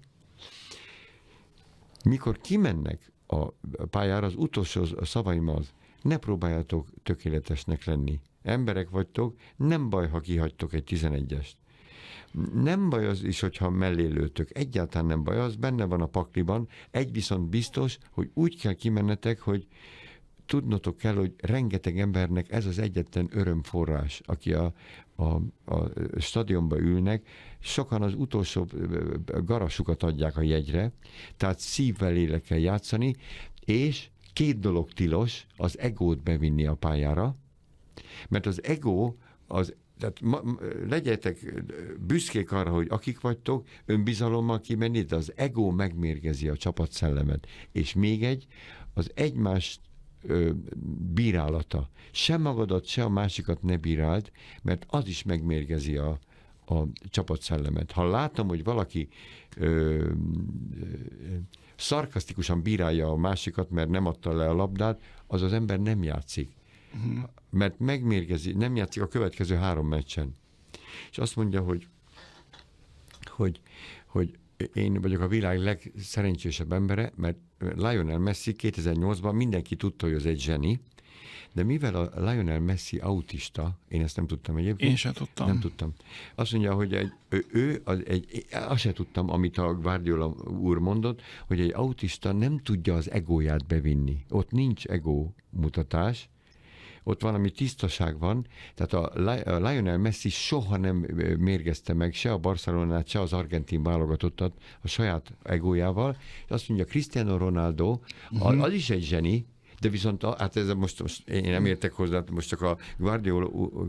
Mikor kimennek a pályára, az utolsó szavaim az, ne próbáljátok tökéletesnek lenni. Emberek vagytok, nem baj, ha kihagytok egy 11-est. Nem baj az is, hogyha mellé lőtök. Egyáltalán nem baj, az benne van a pakliban. Egy viszont biztos, hogy úgy kell kimennetek, hogy tudnotok kell, hogy rengeteg embernek ez az egyetlen örömforrás, aki a stadionba ülnek, sokan az utolsó garasukat adják a jegyre, tehát szívvel, lélekkel játszani, és 2 dolog tilos, az egót bevinni a pályára, mert az ego, Tehát legyetek büszkék arra, hogy akik vagytok, önbizalommal kimenni, de az ego megmérgezi a csapatszellemet. És még az egymás bírálata. Se magadat, se a másikat ne bíráld, mert az is megmérgezi a csapatszellemet. Ha látom, hogy valaki szarkasztikusan bírálja a másikat, mert nem adta le a labdát, az ember nem játszik. Mert megmérgezi, nem játszik a következő 3 meccsen. És azt mondja, hogy én vagyok a világ legszerencsésebb embere, mert Lionel Messi 2008-ban mindenki tudta, hogy az egy zseni, de mivel a Lionel Messi autista, én ezt nem tudtam egyébként. Én sem tudtam. Nem tudtam. Azt mondja, hogy azt sem tudtam, amit a Guardiola úr mondott, hogy egy autista nem tudja az egóját bevinni. Ott nincs ego mutatás, ott valami tisztaság van, tehát a Lionel Messi soha nem mérgezte meg se a Barcelonát, se az argentin válogatottat a saját egójával, és azt mondja, Cristiano Ronaldo, az is egy zseni, de viszont, hát ez most én nem értek hozzá, most csak a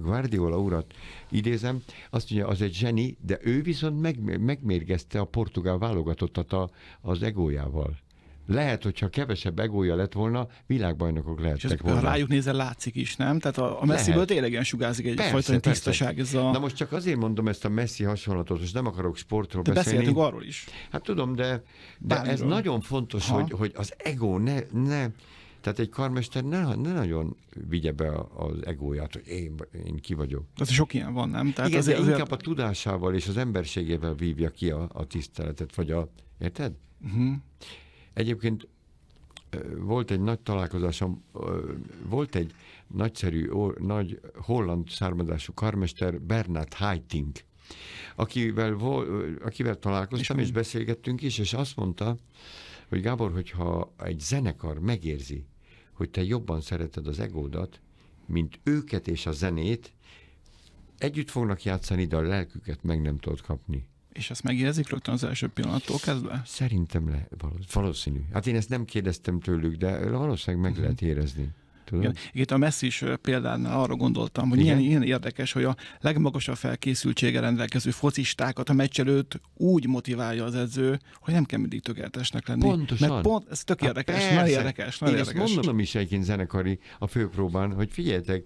Guardiola urat idézem, azt mondja, az egy zseni, de ő viszont megmérgezte a portugál válogatottat az egójával. Lehet, hogyha kevesebb egója lett volna, világbajnokok lehettek volna. Ha rájuk nézel, látszik is, nem? Tehát a Messiből tényleg ilyen sugárzik egyfajta tisztaság. Na most csak azért mondom ezt a Messi hasonlatot, és nem akarok sportról beszélni. De beszéltünk arról is. Hát tudom, de ez nagyon fontos, hogy az ego ne tehát egy karmester ne nagyon vigye be az egóját, hogy én ki vagyok. Az sok ilyen van, nem? Tehát igen, azért inkább a tudásával és az emberségével vívja ki a tiszteletet, vagy érted? Egyébként volt egy nagy találkozásom, volt egy nagyszerű, nagy holland származású karmester, Bernard Haitink, akivel találkoztam, és beszélgettünk is, és azt mondta, hogy Gábor, hogyha egy zenekar megérzi, hogy te jobban szereted az egódat, mint őket és a zenét, együtt fognak játszani, de a lelküket meg nem tudod kapni. És ezt megérzik rögtön az első pillanattól kezdve? Szerintem valószínű. Hát én ezt nem kérdeztem tőlük, de valószínűleg meg lehet érezni. Itt a Messi is példánál arra gondoltam, hogy ilyen érdekes, hogy a legmagasabb felkészültséggel rendelkező focistákat a meccs előtt úgy motiválja az edző, hogy nem kell mindig tökéletesnek lenni. Pontosan. Mert pont, ez tök érdekes, nagyon érdekes. Én ezt mondom is egyébként zenekari a főpróbán, hogy figyeljetek,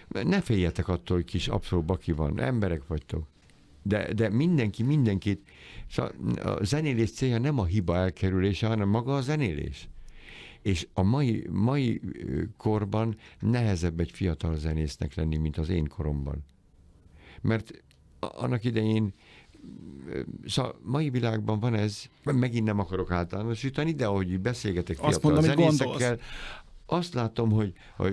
ne féljetek attól, hogy kis apró baki van, emberek vagytok. De mindenkit, szóval a zenélés célja nem a hiba elkerülése, hanem maga a zenélés. És a mai korban nehezebb egy fiatal zenésznek lenni, mint az én koromban. Mert annak idején, szóval mai világban van ez, megint nem akarok általánosítani, de ahogy beszélgetek fiatal zenészekkel, azt látom,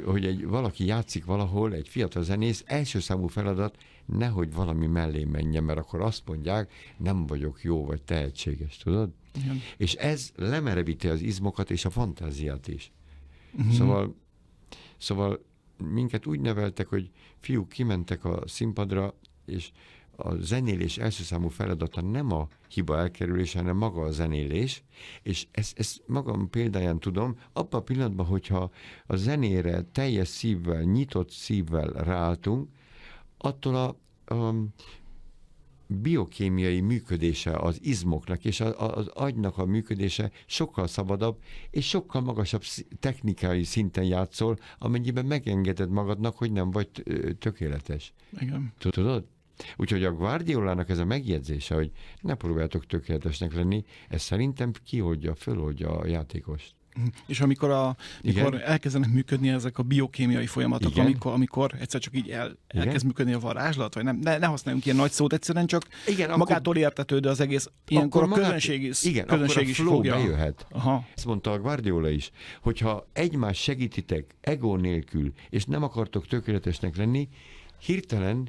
hogy valaki játszik valahol, egy fiatal zenész, első számú feladat, nehogy valami mellé menjen, mert akkor azt mondják, nem vagyok jó vagy tehetséges, tudod? Igen. És ez lemerevíti az izmokat és a fantáziát is. Szóval minket úgy neveltek, hogy fiúk kimentek a színpadra, és a zenélés első számú feladata nem a hiba elkerülése, hanem maga a zenélés, és ezt magam példáján tudom, abban a pillanatban, hogyha a zenére teljes szívvel, nyitott szívvel ráálltunk, attól a biokémiai működése az izmoknak és az agynak a működése sokkal szabadabb, és sokkal magasabb technikai szinten játszol, amennyiben megengeded magadnak, hogy nem vagy tökéletes. Igen. Tudod? Úgyhogy a Guardiolának ez a megjegyzése, hogy ne próbáltok tökéletesnek lenni, ez szerintem föloldja a játékost. És amikor elkezdenek működni ezek a biokémiai folyamatok, amikor egyszer csak így elkezd működni a varázslat, vagy nem, ne használjunk ilyen nagy szót, egyszerűen csak magától értetődő az egész, ilyenkor a közönség is fogja. Bejöhet. Aha. Ezt mondta a Guardiola is, hogyha egymást segítitek egó nélkül, és nem akartok tökéletesnek lenni,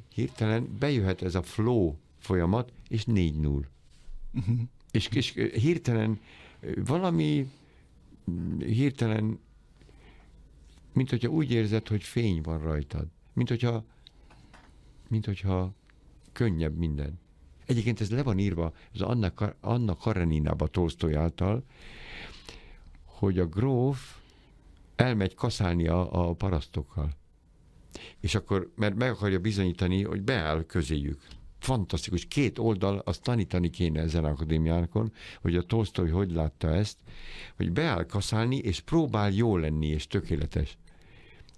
hirtelen bejöhet ez a flow folyamat, és 4-0. És hirtelen mint hogyha úgy érzed, hogy fény van rajtad. Mint hogyha könnyebb minden. Egyébként ez le van írva, az Anna Kareninában Tolsztoly által, hogy a gróf elmegy kaszálni a parasztokkal. És akkor, mert meg akarja bizonyítani, hogy beáll közéjük. Fantasztikus. 2 oldal, azt tanítani kéne ezen akadémiákon, hogy a Tolsztoj hogy látta ezt, hogy beáll kaszálni, és próbál jó lenni, és tökéletes.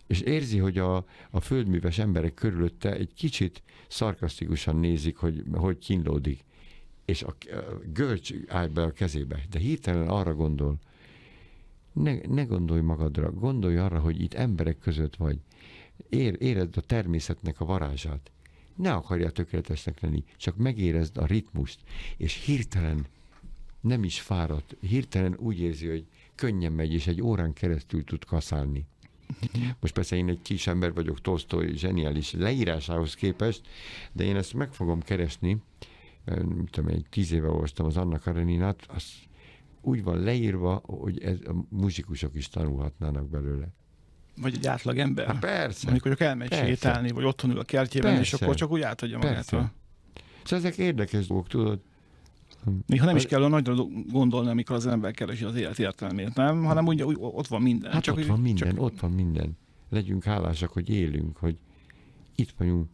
És érzi, hogy a földműves emberek körülötte egy kicsit szarkasztikusan nézik, hogy kínlódik. És a görcs áll be a kezébe. De hirtelen arra gondol, ne gondolj magadra, gondolj arra, hogy itt emberek között vagy. Érezd a természetnek a varázsát. Ne akarjál tökéletesnek lenni, csak megérezd a ritmust, és hirtelen nem is fáradt, hirtelen úgy érzi, hogy könnyen megy, és egy órán keresztül tud kaszálni. Most persze én egy kis ember vagyok, Tolsztoj zseniális leírásához képest, de én ezt meg fogom keresni. Nem tudom, egy 10 éve olvastam az Anna Kareninát, az úgy van leírva, hogy a muzsikusok is tanulhatnának belőle. Vagy egy átlag ember. Hát persze. Amikor csak elmegy sétálni, vagy otthon ül a kertjében, persze. És akkor csak úgy átadja magától. Szóval ezek érdekes dolgok, tudod? Néha nem is kell a nagyra gondolni, amikor az ember keresi az élet értelmét, nem? Hanem úgy ott van minden. Hát csak ott van minden. Legyünk hálásak, hogy élünk, hogy itt vagyunk.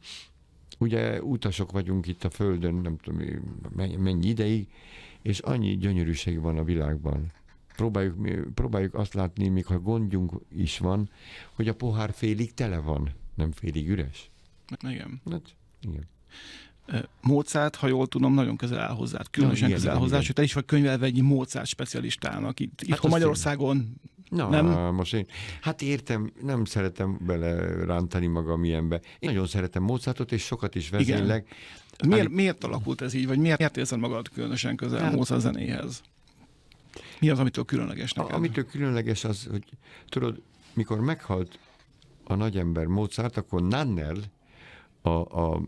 Ugye utasok vagyunk itt a Földön, nem tudom mennyi ideig, és annyi gyönyörűség van a világban. Próbáljuk azt látni, még ha gondjunk is van, hogy a pohár félig tele van, nem félig üres. Igen. Hát, igen. Mozart, ha jól tudom, nagyon közel áll hozzád, különösen közel áll hozzád, és te is vagy könyvelve egy Mozart specialistának. Itthon Magyarországon nem? Most hát értem, nem szeretem belerántani magam ilyenbe. Én nagyon szeretem Mozartot, és sokat is vezényleg. Miért alakult ez így, vagy miért érzed magad különösen közel Mozart zenéhez? Mi az, amitől különleges neked? Amitől különleges az, hogy tudod, mikor meghalt a nagyember Mozart, akkor Nannel,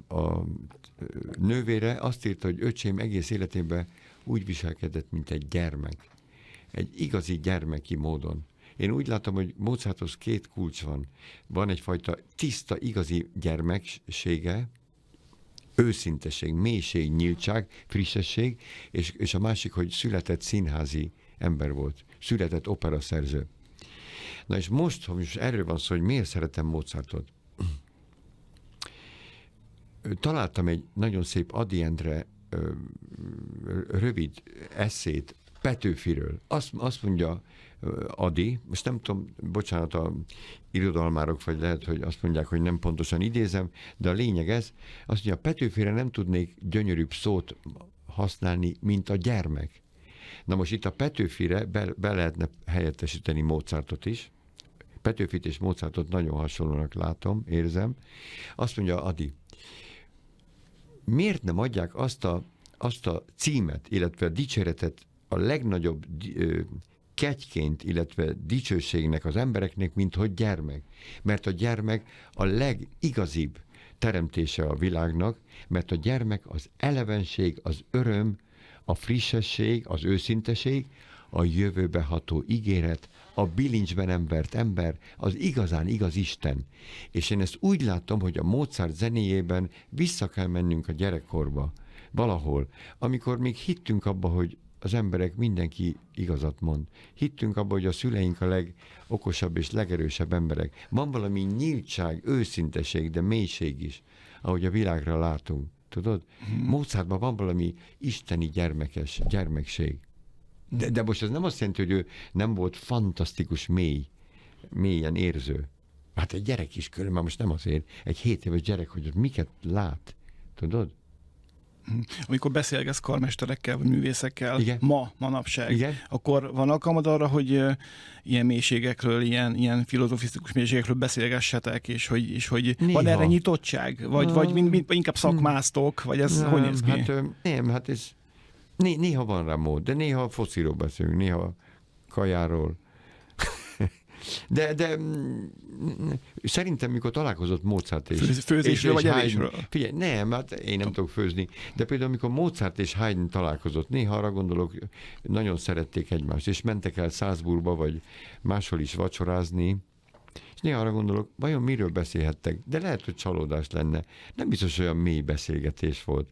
a nővére azt írta, hogy öcsém egész életében úgy viselkedett, mint egy gyermek. Egy igazi gyermeki módon. Én úgy látom, hogy Mozarthoz 2 kulcs van. Van egyfajta tiszta, igazi gyermeksége, őszinteség, mélység, nyíltság, frissesség, és a másik, hogy született színházi ember volt. Született operaszerző. Na és most erről van szó, hogy miért szeretem Mozartot. Találtam egy nagyon szép Ady Endre rövid esszét Petőfiről. Azt mondja Ady, most nem tudom, bocsánat a irodalmárok, vagy lehet, hogy azt mondják, hogy nem pontosan idézem, de a lényeg ez, azt mondja, Petőfire nem tudnék gyönyörűbb szót használni, mint a gyermek. Na most itt a Petőfire be lehetne helyettesíteni Mozartot is. Petőfit és Mozartot nagyon hasonlónak látom, érzem. Azt mondja Ady, miért nem adják azt a címet, illetve a dicséretet a legnagyobb kegyként, illetve dicsőségnek az embereknek, mint hogy gyermek. Mert a gyermek a legigazibb teremtése a világnak, mert a gyermek az elevenség, az öröm, a frissesség, az őszinteség, a jövőbe ható ígéret, a bilincsben nem vert ember, az igazán igaz Isten. És én ezt úgy látom, hogy a Mozart zenéjében vissza kell mennünk a gyerekkorba, valahol, amikor még hittünk abba, hogy az emberek mindenki igazat mond. Hittünk abba, hogy a szüleink a legokosabb és legerősebb emberek. Van valami nyíltság, őszinteség, de mélység is, ahogy a világra látunk. Tudod? Mozartban van valami isteni gyermekség. De most ez nem azt jelenti, hogy ő nem volt fantasztikus mélyen érző. Hát egy gyerek is különben, most nem azért, egy 7 éves gyerek, hogy miket lát. Tudod? Amikor beszélgetsz karmesterekkel, vagy művészekkel, igen. manapság, igen. akkor van alkalmad arra, hogy ilyen mélységekről, ilyen filozofisztikus mélységekről beszélgessetek, és hogy van erre nyitottság? Vagy inkább szakmáztok? Vagy ez hogy néz ki? Hát ez néha van rá mód, de néha a fociról beszélünk, néha kajáról. De szerintem, mikor találkozott Mozart és főzésről vagy evésről? Figyelj, nem, hát én nem tudok főzni. De például, amikor Mozart és Haydn találkozott, néha arra gondolok, nagyon szerették egymást, és mentek el Salzburgba, vagy máshol is vacsorázni, és néha arra gondolok, vajon miről beszélhettek? De lehet, hogy csalódás lenne. Nem biztos, olyan mély beszélgetés volt.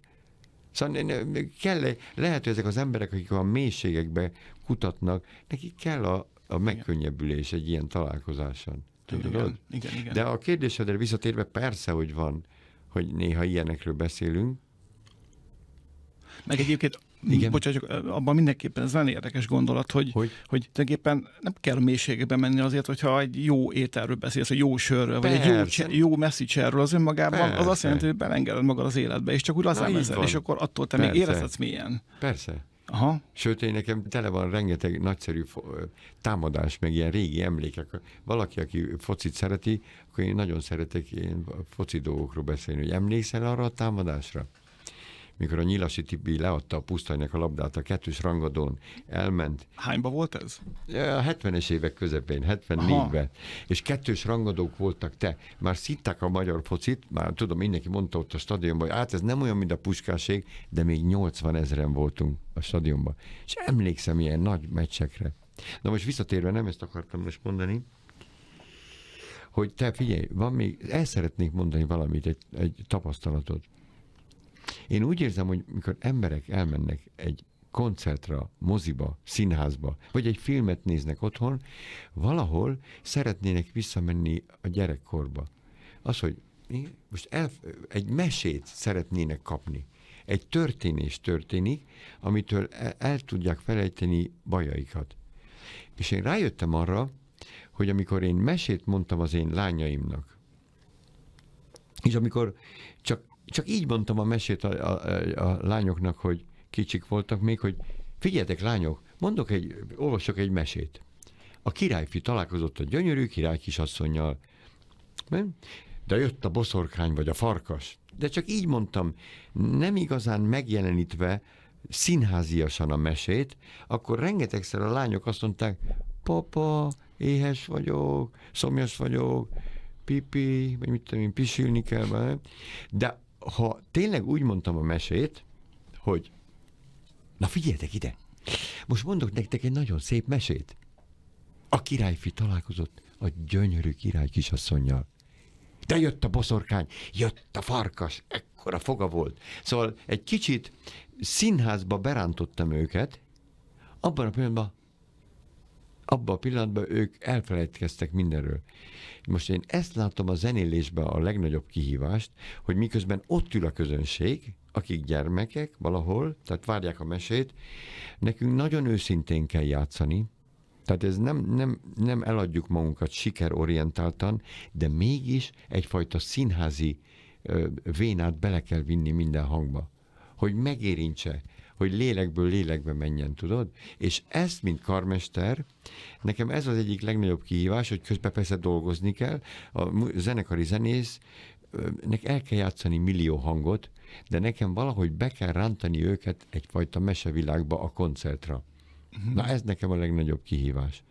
Szóval lehet, hogy ezek az emberek, akik a mélységekbe kutatnak, nekik kell a megkönnyebbülés egy ilyen találkozáson. Igen, igen. De a kérdésedre visszatérve persze, hogy van, hogy néha ilyenekről beszélünk. Meg egyébként, Igen. bocsánat, csak abban mindenképpen ez nagyon érdekes gondolat, hogy tulajdonképpen nem kell mélységbe menni azért, hogyha egy jó ételről beszélsz, egy jó sörről, vagy egy jó messzicsárról, az önmagában, az azt jelenti, hogy belengeded magad az életbe, és csak úgy lazán ezzel, és akkor attól te még érezhetsz mélyen. Persze. Aha. Sőt, én nekem tele van rengeteg nagyszerű támadás, meg ilyen régi emlékek. Valaki, aki focit szereti, akkor én nagyon szeretek ilyen foci dolgokról beszélni, hogy emlékszel arra a támadásra? Mikor a Nyilasi Tibi leadta a Pusztajnak a labdát a 2-s rangadón, elment. Hányba volt ez? A 70-es évek közepén, 74-ben. És 2-s rangadók voltak, már szitták a magyar focit, már tudom, mindenki mondta ott a stadionban, hogy ez nem olyan, mint a Puskásség, de még 80 000 voltunk a stadionban. És emlékszem ilyen nagy meccsekre. Na most visszatérve, nem ezt akartam most mondani, hogy te figyelj, el szeretnék mondani valamit, egy tapasztalatot. Én úgy érzem, hogy mikor emberek elmennek egy koncertra, moziba, színházba, vagy egy filmet néznek otthon, valahol szeretnének visszamenni a gyerekkorba. Az, hogy most egy mesét szeretnének kapni. Egy történés történik, amitől el tudják felejteni bajaikat. És én rájöttem arra, hogy amikor én mesét mondtam az én lányaimnak, és amikor csak így mondtam a mesét a lányoknak, hogy kicsik voltak még, hogy figyeljetek lányok, olvasok egy mesét. A királyfi találkozott a gyönyörű király kisasszonnyal, de jött a boszorkány vagy a farkas. De csak így mondtam, nem igazán megjelenítve színháziasan a mesét, akkor rengetegszer a lányok azt mondták, papa, éhes vagyok, szomjas vagyok, pipi, vagy mit tudom én, pisilni kell. De ha tényleg úgy mondtam a mesét, hogy na figyeljetek ide, most mondok nektek egy nagyon szép mesét. A királyfi találkozott a gyönyörű király kisasszonnyal. De jött a boszorkány, jött a farkas, ekkora foga volt. Szóval egy kicsit színházba berántottam őket, abban a pillanatban ők elfelejtkeztek mindenről. Most én ezt látom a zenélésben a legnagyobb kihívást, hogy miközben ott ül a közönség, akik gyermekek valahol, tehát várják a mesét, nekünk nagyon őszintén kell játszani, tehát ez nem eladjuk magunkat sikerorientáltan, de mégis egyfajta színházi vénát bele kell vinni minden hangba, hogy megérintse, hogy lélekből lélekbe menjen, tudod? És ezt, mint karmester, nekem ez az egyik legnagyobb kihívás, hogy közben persze dolgozni kell. A zenekari zenésznek el kell játszani millió hangot, de nekem valahogy be kell rántani őket egyfajta mesevilágba a koncertra. Na ez nekem a legnagyobb kihívás.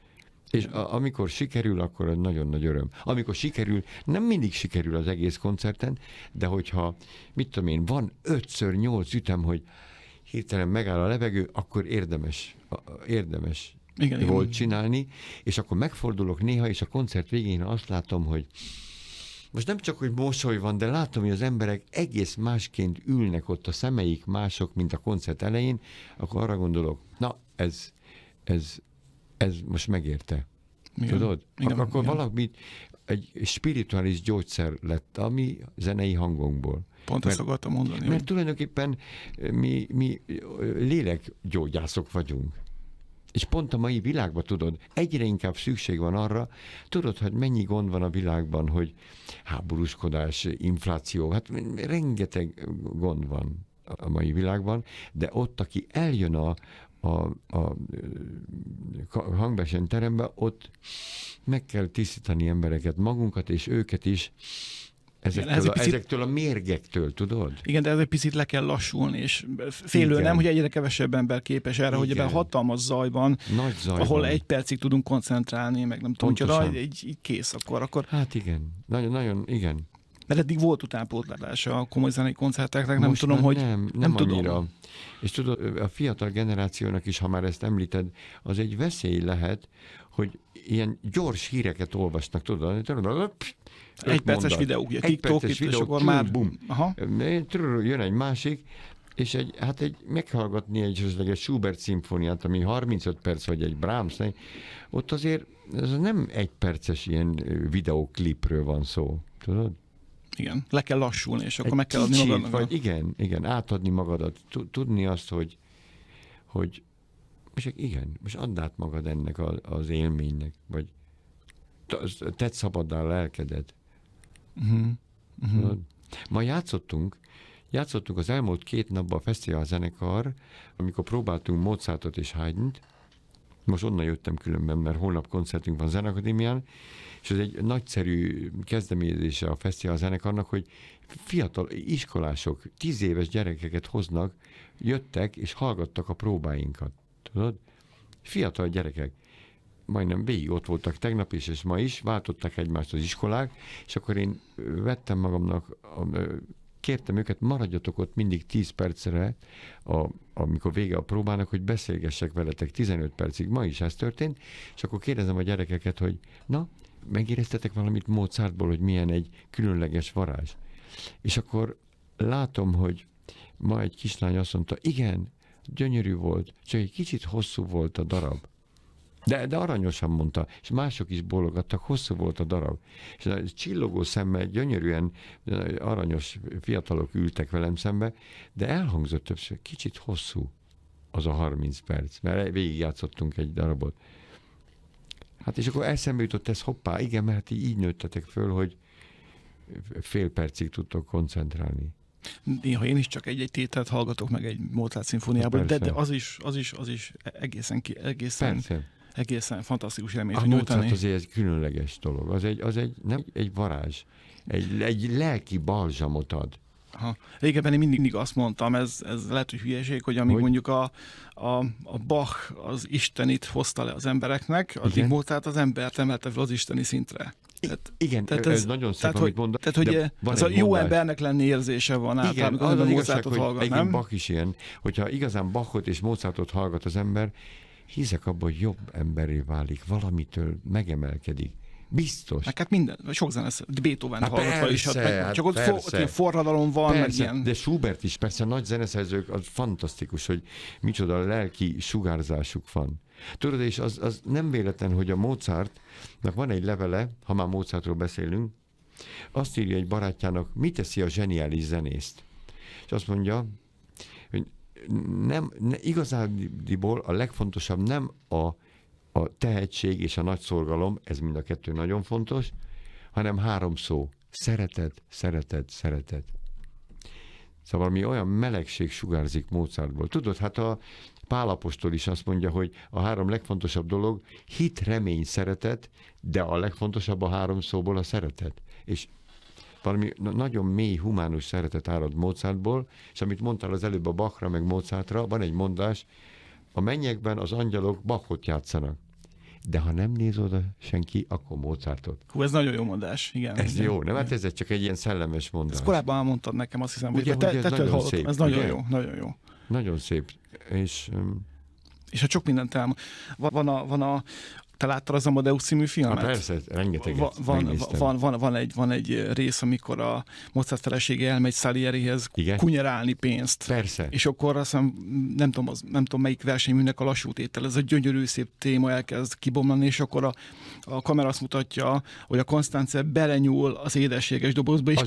És amikor sikerül, akkor az nagyon nagy öröm. Amikor sikerül, nem mindig sikerül az egész koncerten, de hogyha, mit tudom én, van 5x8 ütem, hogy hirtelen megáll a levegő, akkor érdemes volt csinálni, és akkor megfordulok néha, és a koncert végén azt látom, hogy most nem csak, hogy mosoly van, de látom, hogy az emberek egész másként ülnek ott, a szemeik mások, mint a koncert elején, akkor arra gondolok, na, ez most megérte. Igen. Tudod? Akkor valamit, egy spirituális gyógyszer lett a mi zenei hangunkból. Pont ezt akartam mondani. Mert tulajdonképpen mi lélekgyógyászok vagyunk. És pont a mai világban, tudod, egyre inkább szükség van arra, tudod, hogy mennyi gond van a világban, hogy háborúskodás, infláció, hát rengeteg gond van a mai világban, de ott, aki eljön a hangversenyterembe, ott meg kell tisztítani embereket, magunkat és őket is, ezektől a mérgektől, tudod? Igen, de ez egy picit le kell lassulni, és félő nem, hogy egyre kevesebb ember képes erre, hogy ebben hatalmas zajban, ahol egy percig tudunk koncentrálni, meg nem tudom, hogy így kész akkor. Hát igen, nagyon, igen. Mert eddig volt utánpótlása a komoly zenei koncerteknek, nem most tudom, hogy... Nem annyira. Tudom. És tudod, a fiatal generációnak is, ha már ezt említed, az egy veszély lehet, hogy ilyen gyors híreket olvasnak, tudod? Egy perces videó, ugye, TikTok, és akkor már... Jön egy másik, és meghallgatni egy Schubert szimfóniát, ami 35 perc, vagy egy Brahms, ott azért ez nem egy perces ilyen videóklipről van szó, tudod? Igen, le kell lassulni, és akkor egy meg kell adni kicsit, magadnak. vagy igen, átadni magadat, tudni azt, hogy és igen, most add át magad ennek az élménynek, vagy tedd szabaddá a lelkedet. Ma játszottunk az elmúlt 2 napban a fesztivál zenekar, amikor próbáltunk Mozartot és Haydnt. Most onnan jöttem különben, mert holnap koncertünk van Zenakadémián, és ez egy nagyszerű kezdeményezése a fesztivál zenekarnak, hogy fiatal iskolások, 10 éves gyerekeket hoznak, jöttek és hallgattak a próbáinkat. Tudod? Fiatal gyerekek. Majdnem végig ott voltak tegnap is, és ma is, váltották egymást az iskolák, és akkor én vettem magamnak, kértem őket, maradjatok ott mindig 10 percre, amikor vége a próbának, hogy beszélgessek veletek 15 percig. Ma is ez történt, és akkor kérdezem a gyerekeket, hogy na, megéreztetek valamit Mozartból, hogy milyen egy különleges varázs. És akkor látom, hogy ma egy kislány azt mondta, igen, gyönyörű volt, csak egy kicsit hosszú volt a darab. De aranyosan mondta, és mások is bólogattak, hosszú volt a darab. És a csillogó szemmel gyönyörűen aranyos fiatalok ültek velem szembe, de elhangzott többször, kicsit hosszú az a 30 perc, mert végigjátszottunk egy darabot. Hát és akkor eszembe jutott ez, hoppá, igen, mert így nőttetek föl, hogy fél percig tudtok koncentrálni. Néha én is csak egy tételt hallgatok meg egy Mozart szimfóniából, de az is egészen fantasztikus élmény. A Mozart azért egy különleges dolog. Az egy varázs. Egy lelki balzsamot ad. Aha. Régebben én mindig azt mondtam, ez lehet, hogy hülyeség, hogy amíg mondjuk a Bach az istenit hozta le az embereknek, addig Mozart az embert emelte fel az isteni szintre. Igen, ez nagyon szép, amit mondod. Tehát, hogy ez a jó embernek lenni érzése van általában, amikor az Mozartot hallgat, nem? Bach is ilyen, hogyha igazán Bachot és Mozartot hallgat az ember, hiszek abban, hogy jobb emberré válik, valamitől megemelkedik. Biztos. Hát minden, sok zenesz, Beethoven hallgatva is. Csak ott ilyen forradalom van, meg ilyen. De Schubert is, persze nagy zeneszerzők, az fantasztikus, hogy micsoda lelki sugárzásuk van. Tudod, és az nem véletlen, hogy a Mozartnak van egy levele, ha már Mozartról beszélünk, azt írja egy barátjának, mit teszi a zseniális zenészt. És azt mondja, hogy igazából a legfontosabb nem a tehetség és a nagy szorgalom, ez mind a kettő nagyon fontos, hanem 3 szó. Szeretet, szeretet, szeretet. Szóval mi olyan melegség sugárzik Mozartból. Tudod, hát a Pál apostol is azt mondja, hogy a 3 legfontosabb dolog hit, remény, szeretet, de a legfontosabb a 3 szóból a szeretet. És valami nagyon mély, humánus szeretet árad Mozartból, és amit mondtál az előbb a Bachra, meg Mozartra, van egy mondás, a mennyekben az angyalok Bachot játszanak. De ha nem néz oda senki, akkor Mozartot. Hú, ez nagyon jó mondás, igen. Ez jó, nem? Hát ez csak egy ilyen szellemes mondás. Ezt korábban mondtad nekem, azt hiszem, ugye, hogy ez nagyon szép. Ez nagyon jó, nagyon jó. Nagyon szép. És hát sok mindent te láttad az Amadeus című filmet? Persze, rengeteget van egy rész, amikor a Mozart felesége elmegy Salierihez kunyerálni pénzt. Persze. És akkor azt hiszem, nem tudom melyik versenyműnek a lassú tétel, ez a gyönyörű szép téma elkezd kibomlani, és akkor a kamera azt mutatja, hogy a Konstance belenyúl az édességes dobozba, és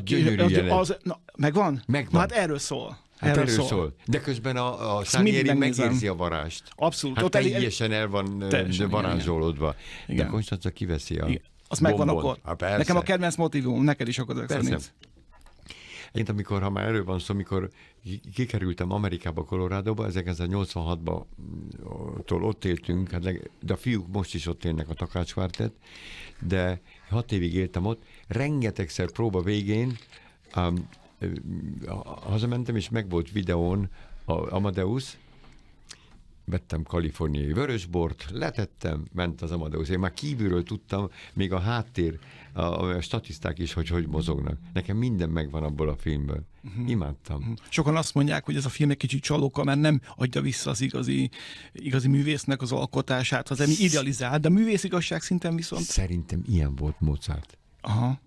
megvan? Na, hát erről szól. Erről szól. De közben a Salieri megérzi a varást. Abszolút. Hát teljesen el van varázsolódva. De Konstanza kiveszi a az megvan akkor. Nekem a kedvenc motivum, neked is akkor szerint. Én amikor, ha már erről van szó, amikor kikerültem Amerikába, Colorado-ba, 1986-ban ott éltünk, de a fiúk most is ott élnek, a Takács Quartet, de 6 évig éltem ott, rengetegszer próba végén hazamentem, és meg volt videón a Amadeus, vettem kaliforniai vörösbort, letettem, ment az Amadeus. Én már kívülről tudtam, még a háttér, a statiszták is, hogy mozognak. Nekem minden megvan abból a filmből. Imádtam. Sokan azt mondják, hogy ez a film egy kicsit csalóka, mert nem adja vissza az igazi művésznek az alkotását, az idealizált, de a művész igazság szinten viszont... Szerintem ilyen volt Mozart. Aha.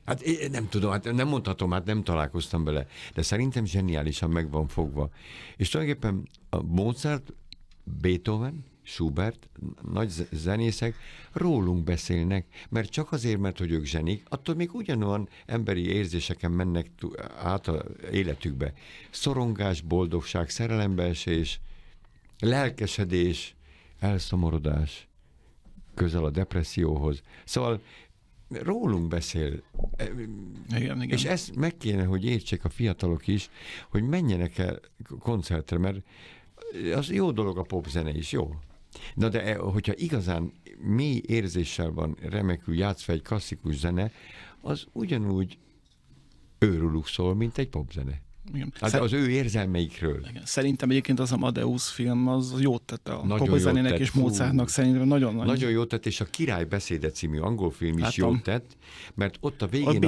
Hát én nem tudom, hát nem mondhatom, hát nem találkoztam bele, de szerintem zseniálisan meg van fogva. És tulajdonképpen a Mozart, Beethoven, Schubert, nagy zenészek rólunk beszélnek, mert csak azért, mert hogy ők zsenik, attól még ugyanolyan emberi érzéseken mennek át az életükbe. Szorongás, boldogság, szerelembeesés, lelkesedés, elszomorodás, közel a depresszióhoz. Szóval rólunk beszél. Igen. És ezt meg kéne, hogy értsék a fiatalok is, hogy menjenek el koncertre, mert az jó dolog a popzene is, jó. Na de hogyha igazán mély érzéssel van remekül játszva egy klasszikus zene, az ugyanúgy őrülük szól, mint egy popzene. Igen. Hát az ő érzelmeikről. Igen. Szerintem egyébként az Amadeus film az jót tette a Nagyon popzenének jót és tett. Mozartnak, szerintem nagyon Jót tett, és a Király beszéde című angol film is Láttam. jót tett, mert ott a végén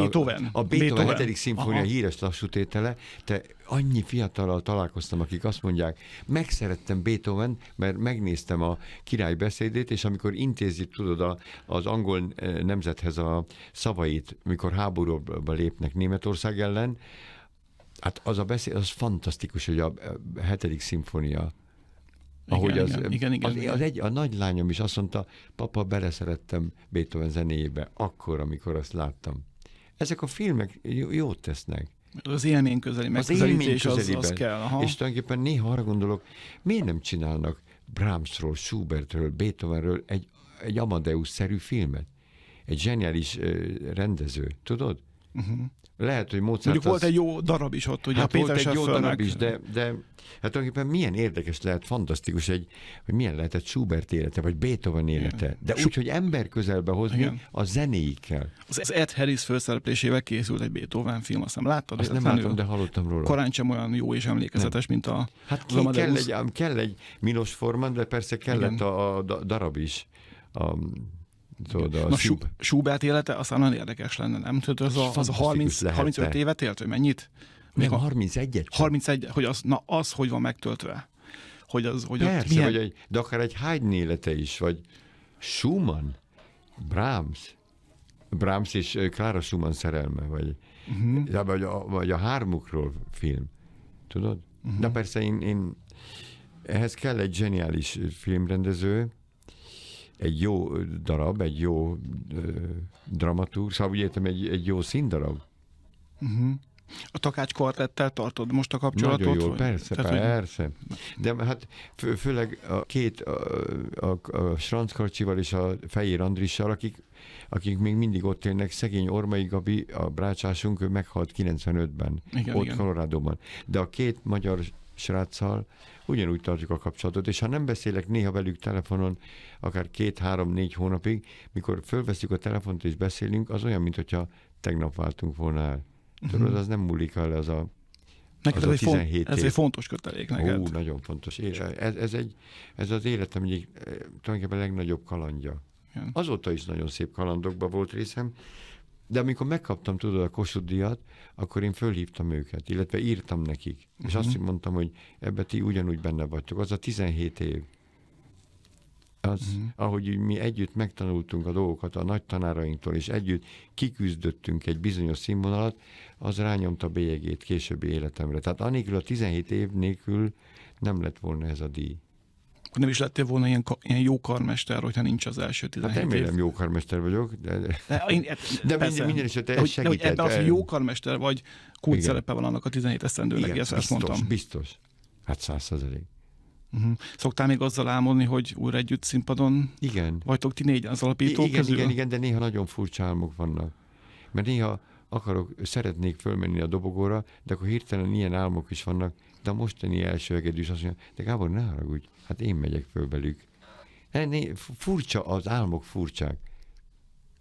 a Beethoven 7. szimfónia híres lassútétele, te annyi fiatallal találkoztam, akik azt mondják, megszerettem Beethoven, mert megnéztem a Király beszédét, és amikor intézi, tudod, az angol nemzethez a szavait, mikor háborúba lépnek Németország ellen, hát az a beszéd, az fantasztikus, hogy a 7. szimfónia, ahogy a nagy lányom is azt mondta, papa, beleszerettem Beethoven zenéjébe, akkor, amikor azt láttam. Ezek a filmek jót tesznek. Az élmény közeli megközelítés az kell. Aha. És tulajdonképpen néha arra gondolok, miért nem csinálnak Brahmsról, Schubertről, Beethovenről egy Amadeus-szerű filmet? Egy zseniális rendező, tudod? Lehet, hogy Mozart... Mondjuk volt egy jó darab is ott, ugye hát a Péter volt egy jó Schaffernek. darab is, de hát tulajdonképpen milyen érdekes lehet, fantasztikus, hogy milyen lehetett Schubert élete, vagy Beethoven élete. Igen. De úgy, hogy ember közelbe hozni igen. a zenéikkel. Az Ed Harris főszereplésével készült egy Beethoven film, azt nem láttad? Azt nem láttam, de hallottam róla. Korán sem olyan jó és emlékezetes, mint a hát kell egy Milos Forman, de persze kellett a darab is. Schubert élete aztán nagyon érdekes lenne, nem? Tudod, az a 35 évet élt, hogy mennyit? Még a 31-et? 31, hogy az hogy van megtöltve. Persze, milyen... de akár egy Haydn élete is, vagy Schumann, Brahms és Clara Schumann szerelme, vagy a hármukról film. Tudod? De persze ehhez kell egy zseniális filmrendező, egy jó darab, egy jó dramatúr, szóval úgy értem, egy jó színdarab. A Takács kvartettel tartod most a kapcsolatot? Nagyon jó, persze. De hát főleg a Schranz Karcsival és a Fejér Andrissal, akik még mindig ott élnek, szegény Ormai Gabi, a brácsásunk, ő meghalt 95-ben, ott Coloradóban. De a két magyar sráccal ugyanúgy tartjuk a kapcsolatot, és ha nem beszélek néha velük telefonon, akár 2-3-4 hónapig, mikor fölveszünk a telefont és beszélünk, az olyan, mintha tegnap váltunk volna el. Tudod, az nem múlik el ez a 17 év. Ez egy fontos kötelék neked. Nagyon fontos. Ez az életem egyik tulajdonképpen legnagyobb kalandja. Igen. Azóta is nagyon szép kalandokban volt részem, de amikor megkaptam, tudod, a Kossuth-díjat, akkor én fölhívtam őket, illetve írtam nekik. És azt mondtam, hogy ebbe ti ugyanúgy benne vagytok. Az a 17 év. Ahogy mi együtt megtanultunk a dolgokat a nagy tanárainktól, és együtt kiküzdöttünk egy bizonyos színvonalat, az rányomta bélyegét későbbi életemre. Tehát anélkül a 17 év nélkül nem lett volna ez a díj. Nem is lettél volna ilyen jó karmester, hogyha nincs az első 17 év. Hát remélem jó karmester vagyok, de minden esetre ez segített. De ebben az, hogy jó karmester vagy, kulcs szerepe van annak a 17 esztendőnek, ezt mondtam. Biztos. Hát 100%. Szoktál még azzal álmodni, hogy újra együtt színpadon vagytok ti négyen az alapítók közül? Igen, de néha nagyon furcsa álmok vannak. Mert néha szeretnék fölmenni a dobogóra, de akkor hirtelen ilyen álmok is vannak, de a mostani első egedűs azt mondja, de Gábor, ne haragudj, hát én megyek föl velük. Furcsa, az álmok furcsák.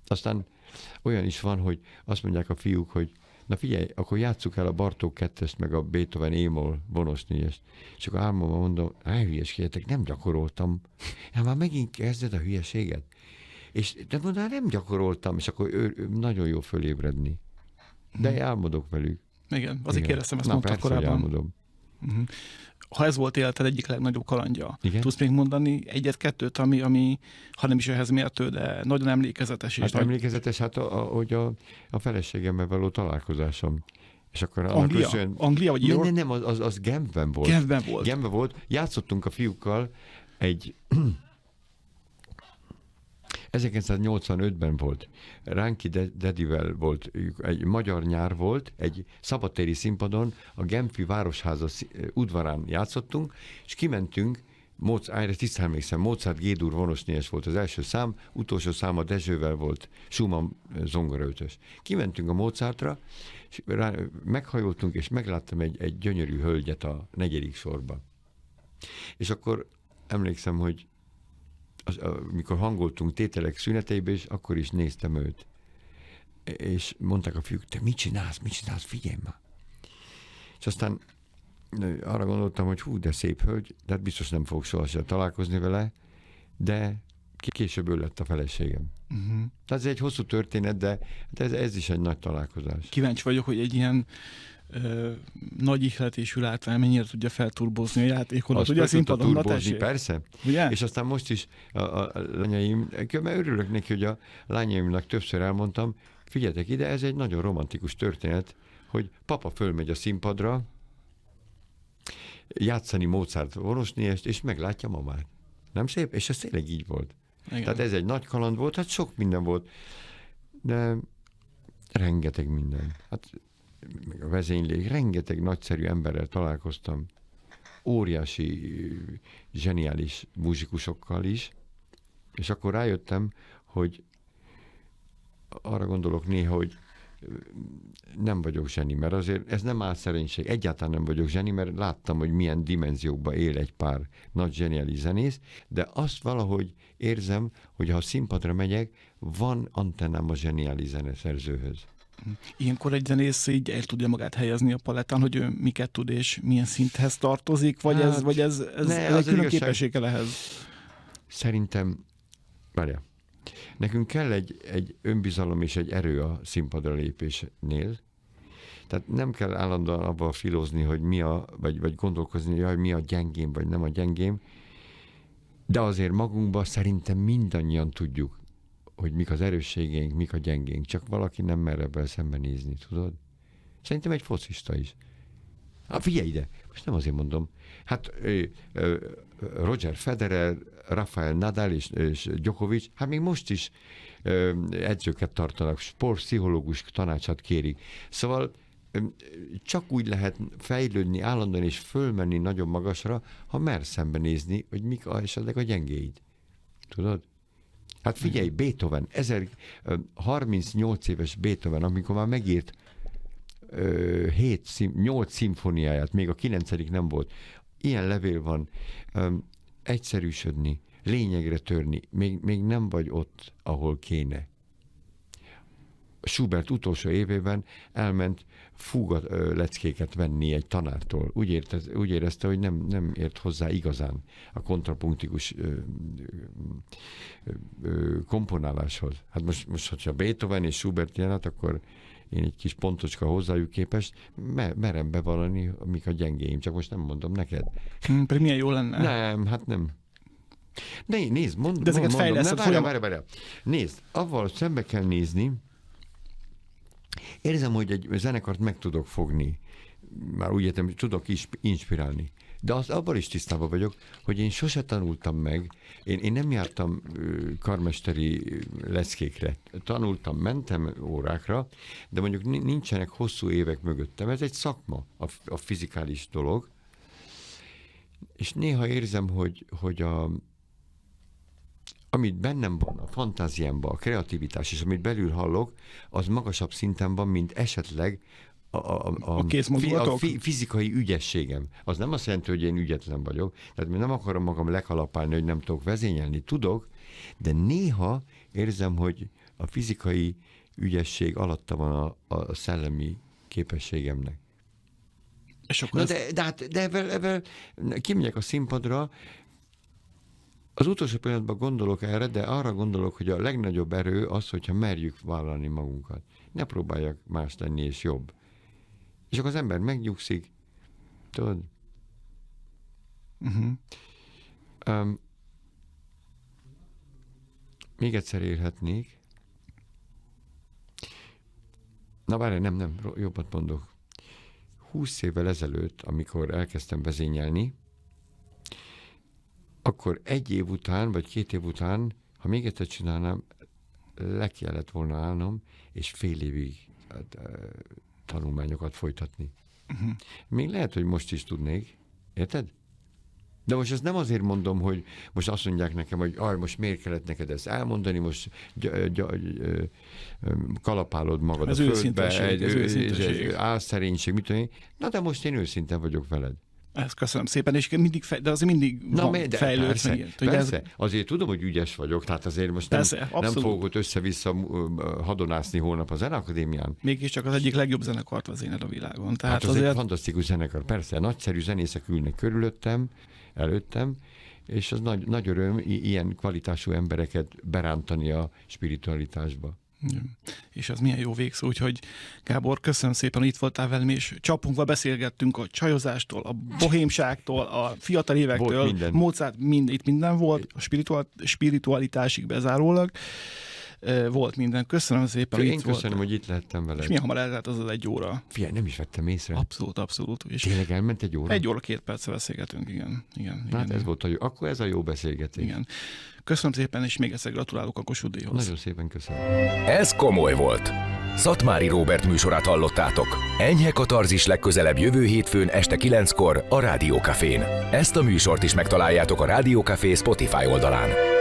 Aztán olyan is van, hogy azt mondják a fiúk, hogy na figyelj, akkor játsszuk el a Bartók 2-est, meg a Beethoven émol vonos 4-est. És akkor álmomban mondom, hülyeskedjetek, nem gyakoroltam. Hát már megint kezded a hülyeséget. De mondom, nem gyakoroltam, és akkor ő nagyon jó fölébredni. De álmodok velük. Igen, azért kérdeztem, ezt mondtad korábban. Álmodom. Ha ez volt életed egyik legnagyobb kalandja, igen? Tudsz még mondani egyet-kettőt, ami ha nem is ehhez mértő, de nagyon emlékezetes. Hát emlékezetes, hogy a feleségemmel való találkozásom. És akkor Anglia vagy York? Nem, az Genfben volt. Genfben volt. Játszottunk a fiúkkal egy 1985-ben volt. Ránki Dedivel volt, egy magyar nyár volt, egy szabadtéri színpadon, a Genfi Városháza udvarán játszottunk, és kimentünk, erre tisztán emlékszem, Mozart G-dur vonosnyes volt az első szám, utolsó szám a Dezsővel volt, Schumann zongoraötös. Kimentünk a Mozartra, és meghajoltunk, és megláttam egy gyönyörű hölgyet a 4. sorba. És akkor emlékszem, hogy mikor hangoltunk tételek szüneteibe, és akkor is néztem őt. És mondták a fiúk, te mit csinálsz, figyelj már. És aztán arra gondoltam, hogy hú, de szép hölgy, de hát biztos nem fogok sohasem találkozni vele, de később ő lett a feleségem. Tehát ez egy hosszú történet, de ez is egy nagy találkozás. Kíváncsi vagyok, hogy egy ilyen nagy ihletésű látvány mennyire tudja felturbozni a játékodat. Ugye a színpadon, turbozni, persze. Ugye? És aztán most is a lányaim, mert örülök neki, hogy a lányaimnak többször elmondtam, figyeljetek ide, ez egy nagyon romantikus történet, hogy papa fölmegy a színpadra, játszani Mozart vonosnyest, és meglátja mamát. Nem szép? És ez tényleg így volt. Igen. Tehát ez egy nagy kaland volt, hát sok minden volt, de rengeteg minden. Hát meg a vezénylés, rengeteg nagyszerű emberrel találkoztam, óriási, zseniális muzsikusokkal is, és akkor rájöttem, hogy arra gondolok néha, hogy nem vagyok zseni, mert azért ez nem álszerénység. Egyáltalán nem vagyok zseni, mert láttam, hogy milyen dimenziókban él egy pár nagy zseniális zenész, de azt valahogy érzem, hogy ha színpadra megyek, van antennám a zseniális zeneszerzőhöz. Ilyenkor egy zenész így el tudja magát helyezni a palettán, hogy ő miket tud és milyen szinthez tartozik, vagy ez egy külön képessége ehhez? Szerintem, várjál, nekünk kell egy önbizalom és egy erő a színpadra lépésnél. Tehát nem kell állandóan abban filózni, hogy vagy gondolkozni, hogy mi a gyengém, vagy nem a gyengém, de azért magunkban szerintem mindannyian tudjuk, hogy mik az erősségeink, mik a gyengénk. Csak valaki nem mer ebben szembenézni, tudod? Szerintem egy focista is. Figyelj ide, most nem azért mondom. Hát Roger Federer, Rafael Nadal és Djokovic, hát még most is edzőket tartanak, sportpszichológus tanácsát kérik. Szóval csak úgy lehet fejlődni állandóan és fölmenni nagyon magasra, ha mer szembenézni, hogy mik esetleg a gyengéid. Tudod? Hát figyelj, Beethoven, 38 éves Beethoven, amikor már megírt 8 szimfóniáját, még a 9. nem volt. Ilyen levél van, egyszerűsödni, lényegre törni, még nem vagy ott, ahol kéne. Schubert utolsó évében elment leckéket venni egy tanártól. Úgy érezte, hogy nem ért hozzá igazán a kontrapunktikus komponáláshoz. Hát most, hogyha Beethoven és Schubert jelent, akkor én egy kis pontocska hozzájuk képest merem bevallani, amik a gyengéim, csak most nem mondom neked. Pedig milyen jó lenne. Nem, hát nem. Nézd, de ezeket fejleszted. Várj. Nézd, avval szembe kell nézni, érzem, hogy egy zenekart meg tudok fogni. Már úgy értem, hogy tudok inspirálni. De abban is tisztában vagyok, hogy én sose tanultam meg, én nem jártam karmesteri leckékre. Tanultam, mentem órákra, de mondjuk nincsenek hosszú évek mögöttem. Ez egy szakma, a fizikális dolog. És néha érzem, hogy amit bennem van, a fantáziámban, a kreativitás, és amit belül hallok, az magasabb szinten van, mint esetleg a fizikai ügyességem. Az nem azt jelenti, hogy én ügyetlen vagyok, tehát nem akarom magam lekalapálni, hogy nem tudok vezényelni. Tudok, de néha érzem, hogy a fizikai ügyesség alatta van a szellemi képességemnek. És akkor de ebben kimegyek a színpadra, az utolsó pillanatban gondolok erre, de arra gondolok, hogy a legnagyobb erő az, hogyha merjük vállalni magunkat. Ne próbáljak más lenni és jobb. És akkor az ember megnyugszik, tudod, Még egyszer élhetnék. Na várj, nem, jobbat mondok. 20 évvel ezelőtt, amikor elkezdtem vezényelni, akkor 1 év után, vagy 2 év után, ha még egyszer csinálnám, le kellett volna állnom, és fél évig tanulmányokat folytatni. Még lehet, hogy most is tudnék. Érted? De most ezt nem azért mondom, hogy most azt mondják nekem, hogy most miért kellett neked ezt elmondani, most kalapálod magad ez a földbe, álszerénység, mit tudom én. Na de most én őszinte vagyok veled. Ezt köszönöm szépen, és de azért mindig fejlődsz. Persze. Azért tudom, hogy ügyes vagyok, tehát azért most nem fogok ott össze-vissza hadonászni holnap a Zeneakadémián. Mégiscsak az egyik legjobb zenekart vezényel a világon. Tehát hát az egy fantasztikus zenekar, persze, nagyszerű zenészek ülnek előttem, és az nagy öröm ilyen kvalitású embereket berántani a spiritualitásba. És az milyen jó végszó, úgyhogy Gábor, köszönöm szépen, hogy itt voltál velem, és csapunkba beszélgettünk a csajozástól, a bohémságtól, a fiatal évektől, Mozart, itt minden volt, a spiritualitásig bezárólag. Volt minden. Köszönöm szépen, hogy itt voltál. Én köszönöm, hogy itt lehettem veled. És milyen hamar eltelt az 1 óra? Figyelj, nem is vettem észre. Abszolút. És tényleg elment 1 óra? 1 óra 2 percre beszélgetünk, igen. Hát ez volt akkor ez a jó beszélgetés. Igen. Köszönöm szépen, és még egyszer gratulálok a Kossuth díjhoz. Nagyon szépen köszönöm. Ez komoly volt. Szatmári Róbert műsorát hallottátok. Enyhe katarzis legközelebb jövő hétfőn este 9-kor a Rádió Cafén. Ezt a műsort is megtaláljátok a Rádió Café Spotify oldalán.